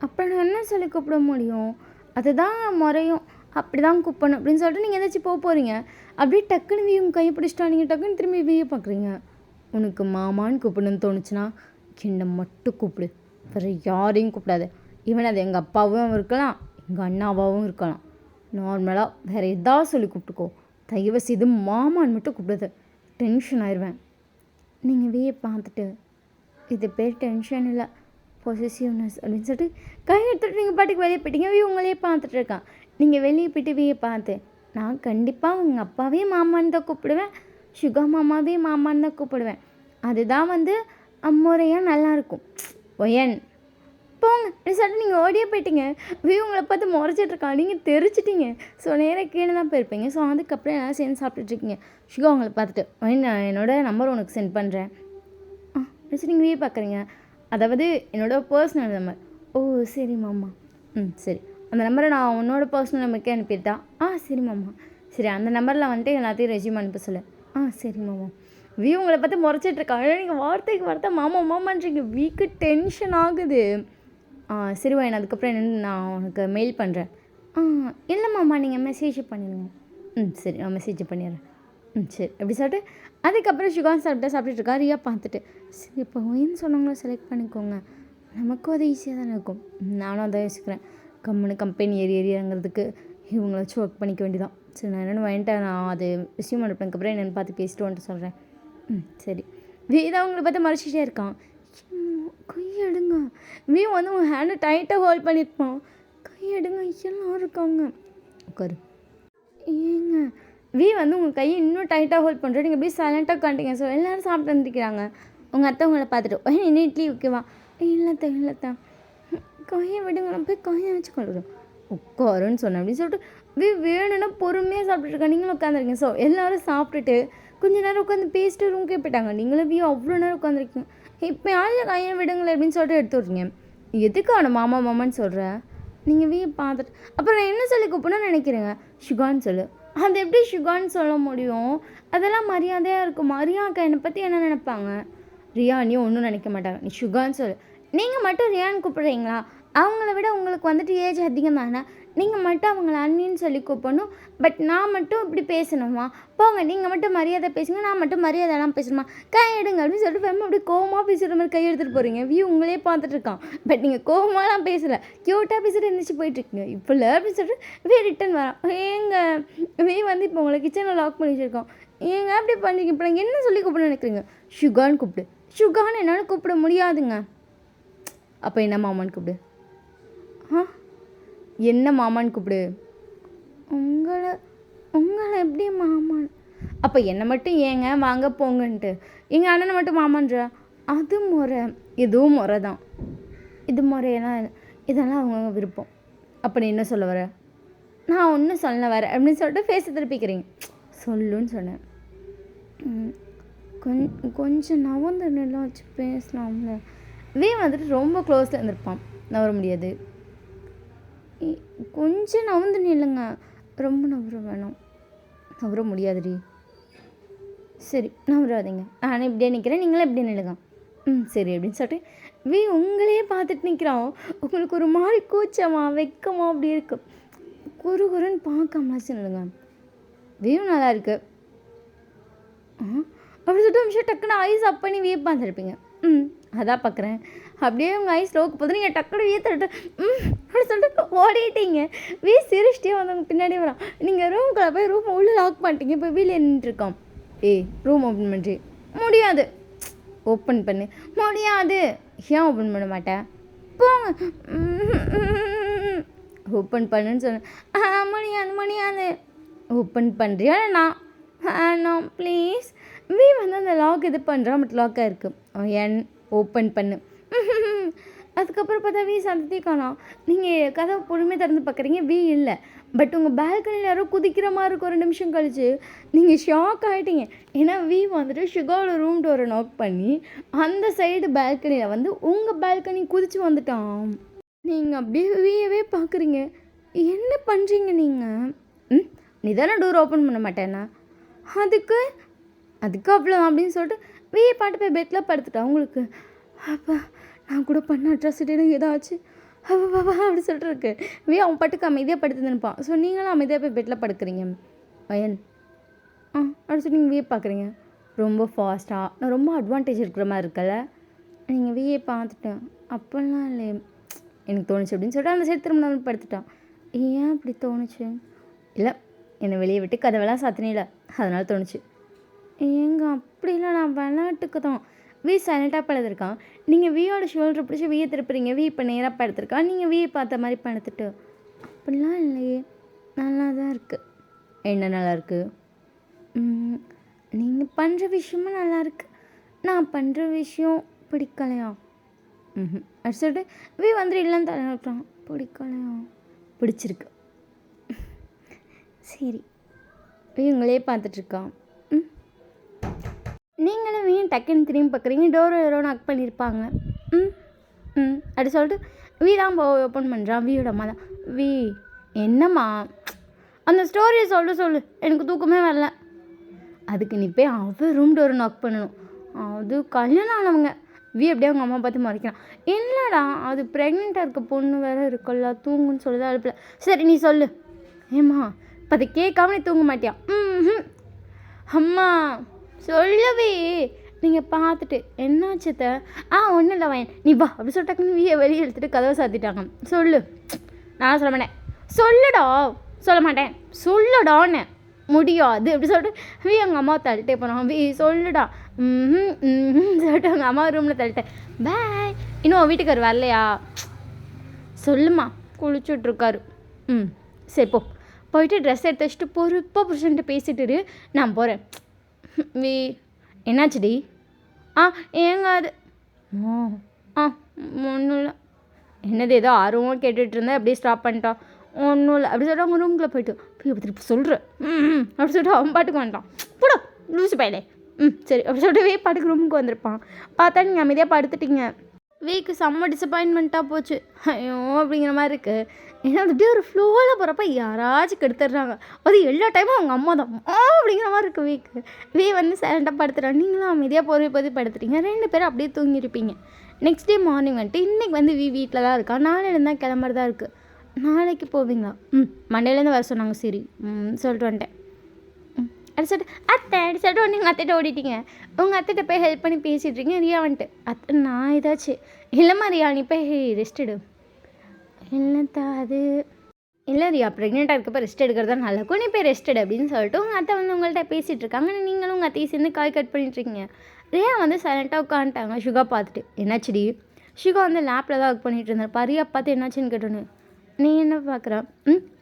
அப்புறம் நான் என்ன சொல்லி கூப்பிட முடியும்? அதுதான் முறையும், அப்படி தான் கூப்பிடணும் அப்படின்னு சொல்லிட்டு நீங்கள் எதாச்சும் போகிறீங்க. அப்படியே டக்குன்னு வீ உங்கள் கையை பிடிச்சிட்டா. நீங்கள் டக்குன்னு திரும்பி வீயை பார்க்குறீங்க. உனக்கு மாமான்னு கூப்பிடணும்னு தோணுச்சுன்னா என்னை மட்டும் கூப்பிடு, வேறு யாரையும் கூப்பிடாது. ஈவன் அது எங்கள் அப்பாவும் இருக்கலாம், எங்கள் அண்ணாவாகவும் இருக்கலாம். நார்மலாக வேறு எதாவது சொல்லி கூப்பிட்டுக்கோ. தயவு செய்து மாமான்னு மட்டும் கூப்பிடுது. டென்ஷன் ஆயிடுவேன். நீங்கள் வீயை பார்த்துட்டு இது பேர் டென்ஷன் இல்லை, பொசிசிவ்னஸ் அப்படின்னு சொல்லிட்டு கை எடுத்துகிட்டு நீங்கள் பாட்டுக்கு வெளியே போயிட்டீங்க. வீ உங்களையே பார்த்துட்டு இருக்கான். நீங்கள் வெளியே போய்ட்டு வீயை பார்த்து நான் கண்டிப்பாக உங்கள் அப்பாவே மாமான்னு தான் கூப்பிடுவேன், ஷுகா மாமாவே மாமான்னு தான் கூப்பிடுவேன். அதுதான் வந்து முறையாக நல்லாயிருக்கும். ஒயன் போங்க அப்படி சொல்லிட்டு நீங்கள் ஓடியே போயிட்டீங்க. வீ உங்களை பார்த்து முறைச்சிட்ருக்கான். நீங்கள் தெரிச்சிட்டிங்க. ஸோ நேராக கீழே தான் போயிருப்பீங்க. ஸோ அதுக்கப்புறம் எல்லாம் சேர்ந்து சாப்பிட்டுட்ருக்கீங்க. ஷுகா உங்களை பார்த்துட்டு நான் என்னோடய நம்பர் உனக்கு சென்ட் பண்ணுறேன். அப்படி நீங்கள் வீ பார்க்குறீங்க. அதாவது என்னோடய பர்சனல் நம்பர். சரி மாமா. சரி அந்த நம்பரை நான் உன்னோட பர்சனல் நம்பருக்கே அனுப்பிட்டா? சரி மாமா. சரி அந்த நம்பரில் வந்துட்டு எல்லாத்தையும் ரெஸ்யூம் அனுப்ப சொல்லு. சரி மாமா. வீ உங்களை பார்த்து முறைச்சிட்ருக்காங்க. நீங்கள் வார்த்தைக்கு வார்த்தை மாமா மாமான்றீங்க. வீக்கு டென்ஷன் ஆகுது. சரி வாயின் அதுக்கப்புறம் என்னென்னு நான் உனக்கு மெயில் பண்ணுறேன். இல்லை மாமா நீங்கள் மெசேஜ் பண்ணிடுங்க. சரி நான் மெசேஜ் பண்ணிடுறேன். சரி அப்படி சொல்லிட்டு அதுக்கப்புறம் ஷுகான் சாப்பிட்டுருக்கா. ரியா பார்த்துட்டு சரி இப்போ ஒயின்னு சொன்னாங்களோ செலக்ட் பண்ணிக்கோங்க, நமக்கும் அது ஈஸியாக தானே இருக்கும். நானும் அதை யோசிக்கிறேன். கம்பெனி ஏறியாங்கிறதுக்கு இவங்கள வச்சு ஒர்க் பண்ணிக்க வேண்டியதான். சரி நான் என்னென்னு வாங்கிட்டு நான் அது ரிசீவ் பண்ணதுக்கப்புறம் என்னென்னு பார்த்து பேசிட்டு வந்துட்டு சொல்கிறேன். சரி வீ தான் உங்களை பார்த்து மறைச்சிட்டே இருக்கான். கையெடுங்க. வீ வந்து உங்கள் ஹேண்டை டைட்டாக ஹோல்ட் பண்ணியிருப்பான். கையெடுங்க எல்லாம் இருக்காங்க. உட்காரு. ஏங்க வீ வந்து உங்கள் கையை இன்னும் டைட்டாக ஹோல்ட் பண்ணுறோம். நீங்கள் அப்படியே சைலண்ட்டாக உட்காந்துட்டீங்க. ஸோ எல்லோரும் சாப்பிட்டு வந்துருக்கிறாங்க. உங்கள் அத்தை உங்களை பார்த்துட்டு என்ன இட்லி ஓகேவா? இல்லைத்தான் கையை விடுங்க, நான் போய் கையை வச்சு கொள்ளுறோம். உட்காருன்னு சொன்னேன் அப்படின்னு சொல்லிட்டு வீ வேணும்னா பொறுமையாக சாப்பிட்டுருக்கேன். நீங்களும் உட்காந்துருக்கீங்க. ஸோ எல்லோரும் சாப்பிட்டுட்டு கொஞ்சம் நேரம் உட்காந்து பேசிட்டு ரூம்க்கே போயிட்டாங்க. நீங்களும் வீ அவ்வளோ நேரம் உட்காந்துருக்கீங்க. இப்போ யாரும் கையை விடுங்களேன் அப்படின்னு சொல்லிட்டு எடுத்து விட்றீங்க. எதுக்கு அவனை மாமான்னு சொல்கிற? நீங்கள் வீ பார்த்துட்டு அப்புறம் நான் என்ன சொல்லி கூப்பிடணும்னு நினைக்கிறேங்க? ஷுகான்னு சொல்லு. அது எப்படி ஷுகான்னு சொல்ல முடியும்? அதெல்லாம் மரியாதையாக இருக்கும். ரியாக்கா என்னை பற்றி என்ன நினைப்பாங்க? ரியா நீ ஒன்றும் நினைக்க மாட்டாங்க. நீ ஷுகான்னு சொல்லு. நீங்கள் மட்டும் ரியான்னு கூப்பிட்றீங்களா? அவங்கள விட உங்களுக்கு வந்துட்டு ஏஜ் அதிகம் தானே. நீங்கள் மட்டும் அவங்கள அண்ணின்னு சொல்லி கூப்பிடணும். பட் நான் மட்டும் இப்படி பேசணுமா? போங்க நீங்கள் மட்டும் மரியாதை பேசுங்க, நான் மட்டும் மரியாதைலாம் பேசணுமா? கை எடுங்க அப்படின்னு சொல்லிட்டு வெறும் அப்படி கோவமாக பேசுகிற மாதிரி கை எடுத்துகிட்டு போகிறீங்க. வியூ உங்களே பார்த்துட்டு இருக்கான். பட் நீங்கள் கோவமாலாம் பேசலை, க்யூட்டாக பேசிட்டு இருந்துச்சு போயிட்டுருக்கீங்க. இப்போ இல்லை அப்படின்னு சொல்லிட்டு வே ரிட்டன் வரான். ஏங்க வே வந்து இப்போ உங்களை கிச்சனில் லாக் பண்ணி வச்சுருக்கோம். ஏங்க அப்படி பண்ணுறீங்க? இப்போ நீங்கள் என்ன சொல்லி கூப்பிட நினைக்கிறீங்க? ஷுகான்னு கூப்பிடு. ஷுகான்னு என்னால் கூப்பிட முடியாதுங்க. அப்போ என்ன மாமான்னு கூப்பிடு. என்ன மாமான்னு கூப்பிடு. உங்களை எப்படி மாமான்? அப்போ என்னை மட்டும் ஏங்க வாங்க போங்கன்ட்டு எங்கள் அண்ணனை மட்டும் மாமான்றா? அது முறை, இதுவும் முறை தான். இது முறையெல்லாம் இதெல்லாம் அவங்கவுங்க விருப்பம். அப்போ நீ என்ன சொல்ல வர? நான் ஒன்றும் சொல்ல வரேன் அப்படின்னு சொல்லிட்டு ஃபேஸை திருப்பிக்கிறீங்க. சொல்லுன்னு சொன்னேன். கொஞ்சம் நவந்து நிலம் வச்சு பேசலாம்ல. வந்துட்டு ரொம்ப க்ளோஸில் இருந்திருப்பான். நவர முடியாது. கொஞ்சம் நவந்து நில்லுங்க. ரொம்ப நவர வேணாம். நவர முடியாதுடி. சரி நவராதீங்க. நானே இப்படியே நிற்கிறேன், நீங்களே இப்படியே நில்லுங்க. சரி அப்படின்னு சொல்லிட்டு உங்களையே பார்த்துட்டு நிற்கிறான். உங்களுக்கு ஒரு மாதிரி கூச்சமா வெக்கமா அப்படி இருக்கு. குறுகுறுன்னு பார்க்காமலாச்சும் இல்லைங்க. நல்லா இருக்கு அப்படி சொல்லிட்டு நிமிஷம் டக்குன்னு ஐஸ் அப் பண்ணி பார்த்துருப்பீங்க. அதான் பார்க்குறேன். அப்படியே உங்கள் ஐஸ் லோக்கு போது நீங்கள் டக்குனு தட்டு அப்படி சொல்லிட்டு ஓடிட்டீங்க. சிரிச்சிட்டே வந்தவங்க பின்னாடியே வரான். நீங்கள் ரூம்குள்ளே போய் ரூம் உள்ளே லாக் பண்ணிட்டீங்க. இப்போ வீட்டில் நின்றுருக்கோம். ரூம் ஓப்பன் பண்ணுறி முடியாது. ஓப்பன் பண்ணு முடியாது. ஏன் ஓப்பன் பண்ண மாட்டேன்? போங்க. ஓப்பன் பண்ணுன்னு சொன்னேன். முடியாது. ஓப்பன் பண்ணுறியா? நான் ப்ளீஸ். அந்த லாக் இது பண்ணுறான். பட் லாக்காக இருக்குது. ஓப்பன் பண்ணு. அதுக்கப்புறம் பார்த்தா சந்ததி காணோம். நீங்கள் கதவை பொறுமையாக திறந்து பார்க்குறீங்க. இல்லை. பட் உங்கள் பால்கனியில் யாரோ குதிக்கிற மாதிரி இருக்கும். ஒரு நிமிஷம் கழிச்சு நீங்கள் ஷாக் ஆகிட்டீங்க. ஏன்னா வந்துட்டு ஷுகாவோட ரூம் டோரை நாக் பண்ணி அந்த சைடு பால்கனியில் உங்கள் பால்கனி குதிச்சு வந்துட்டான். நீங்கள் அப்படியே வீயவே பார்க்குறீங்க. என்ன பண்ணுறீங்க நீங்கள்? நீ தானே டோர் ஓப்பன் பண்ண மாட்டேன்னா? அதுக்கு அவ்வளோதான் அப்படின்னு சொல்லிட்டு பாட்டு போய் பெட்டில் படுத்துட்டான். உங்களுக்கு அப்பா நான் கூட பண்ண அட்ராசிட்டின்னு ஏதாச்சும் அப்படி சொல்லிட்டு இருக்கு. அவன் பாட்டுக்கு அமைதியாக படுத்து நினைப்பான். ஸோ நீங்களும் அமைதியாக போய் பெட்டில் படுக்கிறீங்க. வயன் அப்படி சொல்லி நீங்கள் பார்க்குறீங்க. ரொம்ப ஃபாஸ்ட்டாக நான் ரொம்ப அட்வான்டேஜ் இருக்கிற மாதிரி இருக்கல. நீங்கள் பார்த்துட்டேன். அப்போல்லாம் இல்லை எனக்கு தோணுச்சு அப்படின்னு சொல்லிட்டு அந்த சைடு திரும்ப நான் படுத்துட்டான். ஏன் அப்படி தோணுச்சு? இல்லை என்னை வெளியே விட்டு கதவெல்லாம் சாத்தினில்ல, அதனால தோணுச்சு. ஏங்க அப்படி இல்லை, நான் விளையாட்டுக்கு தான். சைலண்ட்டாக படுத்துருக்கான். நீங்கள் வியோட ஷோல்டர் பிடிச்சி திருப்புறீங்க. இப்போ நேராக படுத்துருக்கான். நீங்கள் பார்த்த மாதிரி படுத்துட்டு அப்படிலாம் இல்லையே, நல்லா தான் இருக்குது. என்ன நல்லா இருக்குது? நீங்கள் பண்ணுற விஷயமும் நல்லா இருக்குது. நான் பண்ணுற விஷயம் பிடிக்கலையா? அது சொல்லிட்டு இல்லைன்னு தலைவிட்டான். பிடிக்கலையா? பிடிச்சிருக்கு. சரி உங்களே பார்த்துட்ருக்கான். நீங்களும் டக்குன்னு திரும்பி பார்க்குறீங்க. டோர் யாரோ நாக் பண்ணியிருப்பாங்க. அப்படி சொல்லிட்டு தான் ஓப்பன் பண்ணுறான். வியோட அம்மா தான். என்னம்மா அந்த ஸ்டோரியை சொல்லு எனக்கு தூக்கமே வரல. அதுக்கு நீ போய் அவள் ரூம் டோரை நாக் பண்ணணும். அது கல்யாணம் ஆனவங்க. அப்படியே அவங்க அம்மா பார்த்து மறைக்கிறான். இல்லைடா அது ப்ரெக்னெண்ட்டாக இருக்க பொண்ணு வேறு இருக்குல்ல, தூங்குன்னு சொல்லி தான் அழுப்பல. சரி நீ சொல்லு. ஏம்மா இப்போ அதை கேட்காம நீ தூங்க மாட்டியா? அம்மா சொல்லவே. நீங்கள் பார்த்துட்டு என்னாச்சுத்த? ஒன்றும் இல்லை வயன் நீ வா அப்படி சொல்லிட்டாக்குன்னு வெளியே எடுத்துகிட்டு கதவை சாத்திட்டாங்க. சொல்லு. நான் சொல்ல மாட்டேன். சொல்லுடா. சொல்ல மாட்டேன். சொல்லுடான்னு. முடியாது அப்படி சொல்லிட்டு எங்கள் அம்மாவை தள்ளிட்டே போனான். சொல்லுடா. சொல்லிட்டு அவங்க அம்மா ரூமில் தள்ளிட்டேன். பாய். இன்னும் வீட்டுக்கார் வரலையா? சொல்லுமா. குளிச்சுட்ருக்காரு. சரி போயிட்டு ட்ரெஸ் எடுத்து வச்சுட்டு பொறுப்பாக புருஷன்ட்டு பேசிட்டு நான் போகிறேன். என்னாச்சுடி? ஏங்க அது ஒன்றும் இல்லை. என்னது ஏதோ ஆர்வமாக கேட்டுட்டு இருந்தேன், அப்படியே ஸ்டாப் பண்ணிட்டான். ஒன்றும் இல்லை அப்படி சொல்லிட்டு அவங்க ரூம்குள்ளே போயிட்டு திருப்பி சொல்கிறேன் அப்படி சொல்லிட்டு அவன் பாட்டுக்கு வந்துட்டான். போடா லூசு பையலே. சரி அப்படி சொல்லிட்டு பாட்டுக்கு ரூமுக்கு வந்திருப்பான். பார்த்தா நீங்கள் அமைதியாக படுத்துட்டீங்க. செம்ம டிசப்பாயின்மெண்ட்டாக போச்சு. ஐயோ அப்படிங்கிற மாதிரி இருக்குது. ஏன்னா அப்படியே ஒரு ஃப்ளோவில் போகிறப்ப யாராச்சும் கெடுத்துடுறாங்க. அது எல்லா டைமும் அவங்க அம்மா தான் அப்படிங்கிற மாதிரி இருக்குது. சைலண்டாக படுத்துறாங்க. நீங்களும் அமைதியாக போய் படுத்துட்டீங்க. 2 பேரும் அப்படியே தூங்கியிருப்பீங்க. நெக்ஸ்ட் டே மார்னிங் இன்றைக்கி வீட்டில் தான் இருக்கா. நாளையிலேருந்து தான் கிளம்புறதா இருக்குது. நாளைக்கு போவீங்களா? மண்டேலேருந்து வர சொன்னாங்க. சரி சொல்லிட்டு வந்துட்டேன். அப்படி சொல்லிட்டு அப்படி சொல்லிட்டு ஒன்று எங்கள் அத்தைகிட்ட ஓடிட்டீங்க. உங்கள் அத்தைகிட்ட போய் ஹெல்ப் பண்ணி பேசிகிட்ருக்கீங்க. ரியா வந்துட்டு அத்தை நான் ஏதாச்சும் இல்லைம்மா ரியா நீ போய் ரெஸ்ட் எடு. இல்லைத்தா அது இல்லை ரியா ப்ரெக்னெண்ட்டாக இருக்கப்போ ரெஸ்ட் எடுக்கிறது தான் நல்லாயிருக்கும். நீ போய் ரெஸ்ட் எடு அப்படின்னு சொல்லிட்டு உங்கள் அத்தை உங்கள்கிட்ட பேசிகிட்டு இருக்காங்க. நீங்களும் உங்கள் அத்தையை சேர்ந்து காய் கட் பண்ணிட்டுருக்கீங்க. ரியா சைலண்ட்டாக உட்காந்துட்டாங்க. சுகா பார்த்துட்டு என்னாச்சுடி? சுகா லேப்பில் தான் ஒர்க் பண்ணிகிட்டு இருந்தார். ரியா பார்த்து என்னாச்சுன்னு கேட்டோன்னு நீ என்ன பார்க்குற?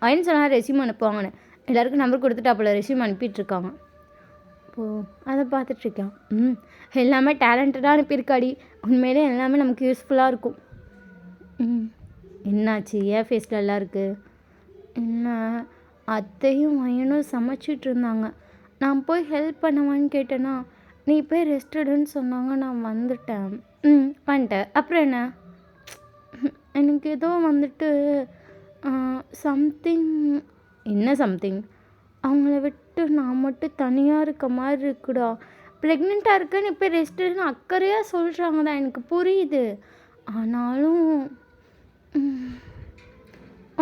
அவன்னு சொன்னால் ரெஸ்யூம் அனுப்புவாங்கன்னு எல்லாருக்கும் நம்பர் கொடுத்துட்டாப்புல ரெஸ்யூம் அனுப்பிட்டுருக்காங்க. அதை பார்த்துட்ருக்கேன். எல்லாமே டேலண்டடாக அனுப்பியிருக்காடி. உண்மையிலே எல்லாமே நமக்கு யூஸ்ஃபுல்லாக இருக்கும். என்னாச்சு? ஏன் ஃபேஸில் எல்லாம் இருக்குது? என்ன அத்தையும் பையனும் சமைச்சிட்டு இருந்தாங்க. நான் போய் ஹெல்ப் பண்ணுவான்னு கேட்டேன்னா நீ போய் ரெஸ்ட் எடுன்னு சொன்னாங்க. நான் வந்துட்டேன். வந்துட்டேன். அப்புறம் என்ன? எனக்கு ஏதோ சம்திங். என்ன சம்திங்? அவங்கள விட்டு நான் மட்டும் தனியாக இருக்க மாதிரி இருக்குடா. ப்ரெக்னெண்ட்டாக இருக்கேன்னு இப்போ ரெஸ்ட் எடுன்னு அக்கறையாக சொல்கிறாங்க தான், எனக்கு புரியுது. ஆனாலும்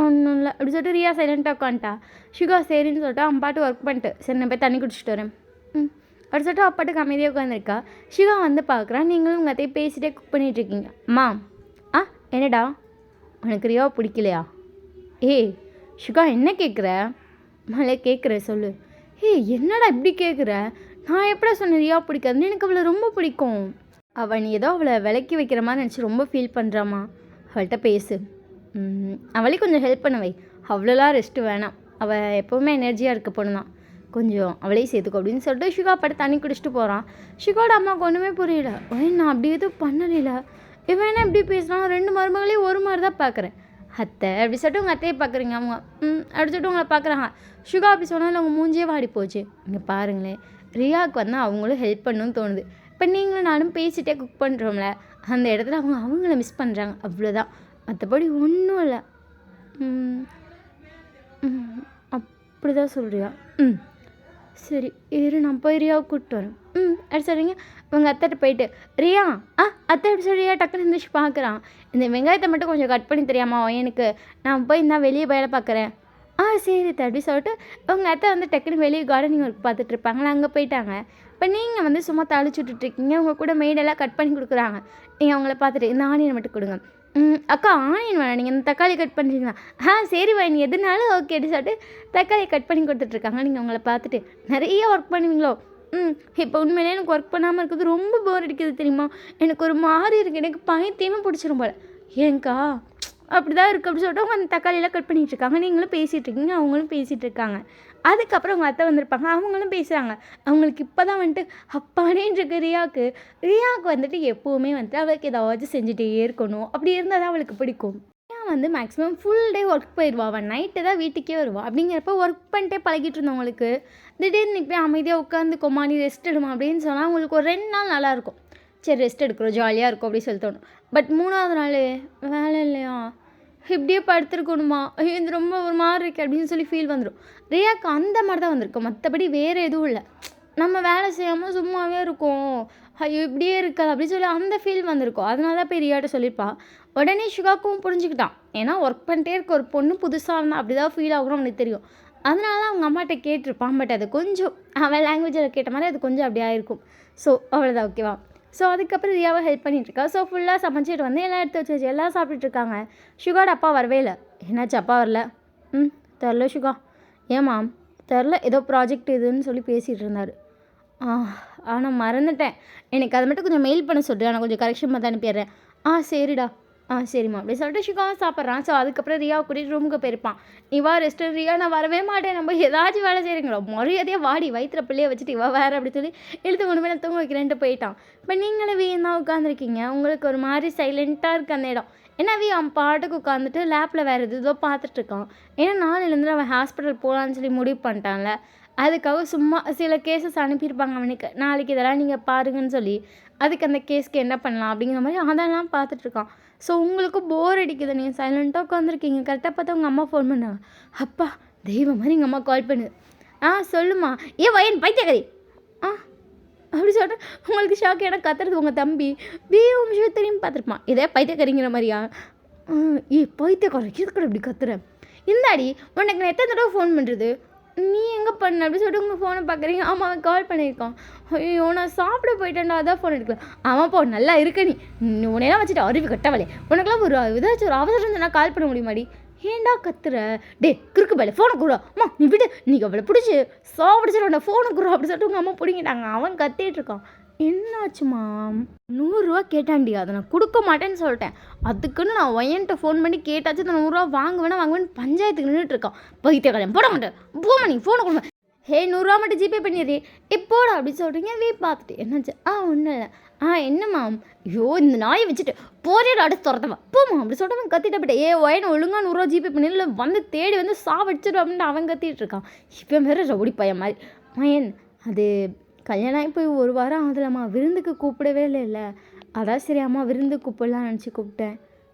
ஒன்றும் இல்லை அப்படி சொல்லிட்டு ரியா சைலண்ட்டாக உட்காந்துட்டா. ஷுகா சரின்னு சொல்லிட்டு அவன் பாட்டு ஒர்க் பண்ணிட்டு, சரி நான் போய் தண்ணி குடிச்சிட்டு வரேன் அப்படி சொல்லிட்டு அப்பாட்டுக்கு அமைதியாக உட்காந்துருக்கா. ஷிகா வந்து பார்க்குறான், நீங்களும் உங்கள் அத்தையை பேசிகிட்டே குக் பண்ணிகிட்ருக்கீங்க. அம்மா என்னடா உனக்கு ரியாவை பிடிக்கலையா? ஏய் ஷிகா என்ன கேட்குற? மழை கேட்குற சொல்லு. என்னடா இப்படி கேட்குற? நான் எப்படா சொன்னேன் ரியா பிடிக்காதுன்னு? எனக்கு அவளை ரொம்ப பிடிக்கும். அவள் நீ ஏதோ அவளை விலக்கி வைக்கிற மாதிரி நினச்சி ரொம்ப ஃபீல் பண்ணுறாம்மா. அவள்கிட்ட பேசு, அவளே கொஞ்சம் ஹெல்ப் பண்ணவை. அவ்வளோலாம் ரெஸ்ட்டு வேணாம், அவள் எப்போவுமே எனர்ஜியாக இருக்க பொண்ணு தான், கொஞ்சம் அவளையும் சேர்த்துக்கோ அப்படின்னு சொல்லிட்டு ஷிகா பட்டு தண்ணி குடிச்சிட்டு போகிறான். ஷிகாவோட அம்மாவுக்கு ஒன்றுமே புரியல. நான் அப்படி எதுவும் பண்ணலைல, இவன் என்ன இப்படி பேசுகிறான்? 2 மருமகளையும் ஒரு மாதிரி தான் பார்க்குறேன். அத்தை அப்படி சொல்லிட்டு உங்கள் அத்தையை பார்க்குறீங்க, அவங்க அப்படி சொல்லிட்டு உங்களை பார்க்குறாங்க. ஷிகா அப்படி சொன்னாலும் அவங்க மூஞ்சியே வாடி போச்சு. இங்கே பாருங்களேன், ரியாவுக்கு வந்து அவங்களும் ஹெல்ப் பண்ணணும்னு தோணுது. இப்போ நீங்களும் நானும் பேசிகிட்டே குக் பண்ணுறோம்ல, அந்த இடத்துல அவங்கள மிஸ் பண்ணுறாங்க, அவ்வளோதான், மற்றபடி ஒன்றும் இல்லை. அப்படி தான் சொல்கிறியா? சரி இரு, நான் போய் ரியாவை கூப்பிட்டு வரேன். அப்படி சொல்கிறீங்க. உங்கள் அத்தைகிட்ட போயிட்டு, ரியா அத்தை எப்படி சொல்றியா? டக்குன்னு இருந்துச்சு பார்க்குறான். இந்த வெங்காயத்தை மட்டும் கொஞ்சம் கட் பண்ணி தெரியாமா எனக்கு? நான் போய் இந்த வெளியே வேலை பார்க்குறேன். சரி அப்படி சொல்லிட்டு உங்கள் அத்தை வந்து டக்குன்னு வெளியே கார்டனிங் ஒர்க் பார்த்துட்ருப்பாங்களா, அங்கே போயிட்டாங்க. இப்போ நீங்கள் வந்து சும்மா தாளிச்சு விட்டுட்ருக்கீங்க, உங்கள் கூட மெய்டெல்லாம் கட் பண்ணி கொடுக்குறாங்க. நீங்கள் அவங்கள பார்த்துட்டு இந்த ஆனியன் மட்டும் கொடுங்க. அக்கா ஆனியன் வேணாம், நீங்கள் இந்த தக்காளி கட் பண்ணுறீங்களா? சரி நீ எதுனாலும் ஓகே அப்படி சொல்லிட்டு தக்காளி கட் பண்ணி கொடுத்துட்ருக்காங்க. நீங்கள் அவங்கள பார்த்துட்டு நிறைய ஒர்க் பண்ணுவீங்களோ? இப்போ உண்மையிலே எனக்கு ஒர்க் பண்ணாமல் இருக்கிறது ரொம்ப போர் அடிக்குது தெரியுமா? எனக்கு ஒரு மாதிரி இருக்குது, எனக்கு பைத்தியமே பிடிச்சிரும் போல. ஏங்கா அப்படி தான் இருக்குது அப்படி சொல்லிட்டு அவங்க அந்த தக்காளியெல்லாம் கட் பண்ணிகிட்ருக்காங்க. நீங்களும் பேசிகிட்டு இருக்கீங்க, அவங்களும் பேசிகிட்டு இருக்காங்க. அதுக்கப்புறம் அவங்க அத்தை வந்திருப்பாங்க, அவங்களும் பேசுகிறாங்க. அவங்களுக்கு இப்போ தான் வந்துட்டு அப்பானேன்னு இருக்கு ரியாவுக்கு வந்துட்டு எப்போவுமே வந்துட்டு அவளுக்கு ஏதாச்சும் செஞ்சுட்டே இருக்கணும், அப்படி இருந்தால் தான் அவளுக்கு பிடிக்கும். ரியா வந்து மேக்ஸிமம் ஃபுல் டே ஒர்க் போயிடுவா, அவள் நைட்டு தான் வீட்டுக்கே வருவா. அப்படிங்கிறப்ப ஒர்க் பண்ணிட்டே பழகிட்டு இருந்தவங்களுக்கு திடீர்னு இப்போ அமைதியாக உட்காந்து கொமானி ரெஸ்ட் எடுமா அப்படின்னு சொன்னால் அவங்களுக்கு ஒரு 2 நாள் நல்லாயிருக்கும். சரி ரெஸ்ட் எடுக்கிறோம், ஜாலியாக இருக்கும் அப்படின்னு சொல்லி தோணும். பட் 3ஆவது நாள் வேலை இல்லையா, இப்படியே படுத்துருக்கணுமா, இது ரொம்ப ஒரு மாதிரி இருக்குது அப்படின்னு சொல்லி ஃபீல் வந்துடும். ரியாக்கு அந்த மாதிரி தான் வந்திருக்கும், மற்றபடி வேறு எதுவும் இல்லை. நம்ம வேலை செய்யாமல் சும்மாவே இருக்கோம், ஐயோ இப்படியே இருக்காது அப்படின்னு சொல்லி அந்த ஃபீல் வந்திருக்கும். அதனால தான் போய் ரியாட்ட சொல்லியிருப்பா. உடனே ஷிகாக்கும் புரிஞ்சுக்கிட்டான். ஏன்னா ஒர்க் பண்ணிட்டே இருக்க ஒரு பொண்ணு புதுசாக இருந்தால் அப்படி தான் ஃபீல் ஆகணும் அவனுக்கு தெரியும். அதனால அவங்க அம்மாட்ட கேட்டிருப்பான். பட் அது கொஞ்சம் அவன் லாங்குவேஜில் கேட்ட மாதிரி அது கொஞ்சம் அப்படி ஆயிருக்கும். ஸோ அவ்வளோதான், ஓகேவா? ஸோ அதுக்கப்புறம் ரியாவை ஹெல்ப் பண்ணிகிட்ருக்கா. ஸோ ஃபுல்லாக சமைச்சிட்டு வந்து எல்லாம் எடுத்து வச்சு எல்லாம் சாப்பிட்டுட்ருக்காங்க. ஷுகாட அப்பா வரவே இல்லை. என்னாச்சு அப்பா வரல? தெரில ஷுகா. ஏம்மா? தெரில, ஏதோ ப்ராஜெக்ட் இதுன்னு சொல்லி பேசிகிட்டு இருந்தார். ஆனால் மறந்துட்டேன், எனக்கு அதை மட்டும் கொஞ்சம் மெயில் பண்ண சொல்கிறேன், நான் கொஞ்சம் கரெக்ஷன் பார்த்து அனுப்பிடுறேன். சரிடா. சரிம்மா அப்படி சொல்லிட்டு ஷிகாவும் சாப்பிட்றான். ஸோ அதுக்கப்புறம் ரியாவை கூட்டிகிட்டு ரூமுக்கு போயிருப்பான். நீ வா ரெஸ்ட். ரியா நான் வரவே மாட்டேன், நம்ம ஏதாச்சும் வேலை செய்கிறீங்களோ மரியாதையாக வாடி, வயிற்றுல பிள்ளைய வச்சுட்டு இவா வேறு அப்படி சொல்லி இழுத்து கொண்டு போய் நான் தூங்க வைக்கிறேன்ட்டு போயிட்டான். இப்போ நீங்களும் வீண் தான் உட்காந்துருக்கீங்க, உங்களுக்கு ஒரு மாதிரி சைலண்ட்டாக இருக்குது அந்த இடம். ஏன்னா அவன் பாட்டுக்கு உட்காந்துட்டு லேப்பில் வேறு எதோ பார்த்துட்ருக்கான். ஏன்னா நாளையிலேருந்து அவன் ஹாஸ்பிட்டல் போகலான்னு சொல்லி முடிவு பண்ணிட்டான்ல, அதுக்காக சும்மா சில கேஸஸ் அனுப்பியிருப்பாங்க அவனுக்கு, நாளைக்கு இதெல்லாம் நீங்கள் பாருங்கன்னு சொல்லி. அதுக்கு அந்த கேஸ்க்கு என்ன பண்ணலாம் அப்படிங்கிற மாதிரி அதெல்லாம் பார்த்துட்ருக்கான். ஸோ உங்களுக்கும் போர் அடிக்குது, நீங்கள் சைலண்ட்டாக உட்காந்துருக்கீங்க. கரெக்டாக பார்த்தா உங்கள் அம்மா ஃபோன் பண்ணாங்க. அப்பா தெய்வம் மாதிரி எங்கள் அம்மா கால் பண்ணுது. சொல்லுமா. வயன் பைத்தியக்காரி அப்படி சொல்லிட்டு உங்களுக்கு ஷாக். ஏன்னா கத்துறது உங்கள் தம்பி விஷயம் தெரியும் பார்த்துருப்பான். இதே பைத்தியக்காரிங்கிற மாதிரியா? பைத்தியக்காரி இதுக்கூட இப்படி கத்துறேன். இந்தாடி உனக்கு நான் எத்தனை தடவை ஃபோன் பண்ணுறது, நீ எங்கே பண்ண அப்படி சொல்லிட்டு உங்கள் ஃபோனை பார்க்குறீங்க. ஆமாம் அவன் கால் பண்ணியிருக்கான். ஐயோ நான் சாப்பிட போயிட்டேன்டா, அதான் ஃபோன் எடுக்கலாம். ஆமாப்பா நல்லா இருக்க, நீ உன்னையெல்லாம் வச்சுட்டு அறிவு கட்டவளே, உனக்கெல்லாம் ஒரு ஏதாச்சும் ஒரு அவசரம் நான் கால் பண்ண முடியுமாடி? ஏண்டா கத்துற? கிறுக்கு பேல ஃபோனை குறா அம்மா, நீ விடு, நீ அவளை பிடிச்சி சாப்பிடுச்சு ஃபோனை குறா அப்படி சொல்லிட்டு உங்கள் அம்மா பிடிங்கிட்டாங்க. அவன் கத்திட்டு இருக்கான். என்னாச்சுமா? 100 ரூபா கேட்டான்டி, அதை நான் கொடுக்க மாட்டேன்னு சொல்லிட்டேன். அதுக்குன்னு நான் ஒயன்ட்ட ஃபோன் பண்ணி கேட்டாச்சு, அந்த 100 ரூபா வாங்குவேன்னு பஞ்சாயத்துக்கு நின்றுட்டுருக்கான். போய்த்தே கல்யாணம் போட மாட்டேன், போமா நீ ஃபோனை கொடுங்க. 100 ரூபா மட்டும் ஜிபே பண்ணிடுறே எப்போடா அப்படின்னு சொல்கிறீங்க. பார்த்துட்டு என்னாச்சு? ஒன்றும் இல்லை. என்னம்மா? ஐயோ இந்த நாயை வச்சுட்டு போறியோட அடுத்து துரத்தவா போமா அப்படி சொல்லிட்டு கத்திட்ட போயிட்டேன். ஒயன் ஒழுங்காக 100 ரூபா ஜிபே பண்ணிடல, வந்து தேடி வந்து சாவடிச்சிடும் அப்படின்ட்டு அவன் கத்திட்டு இருக்கான். இப்போ வேறு ரவுடி பையன் மாதிரி. மயன் அது கல்யாணம் ஆகி போய் 1 வாரம் ஆகுதுலம்மா, விருந்துக்கு கூப்பிடவே இல்லை. அதான் சரி அம்மா விருந்து கூப்பிடலாம் நினச்சி கூப்பிட்டேன்.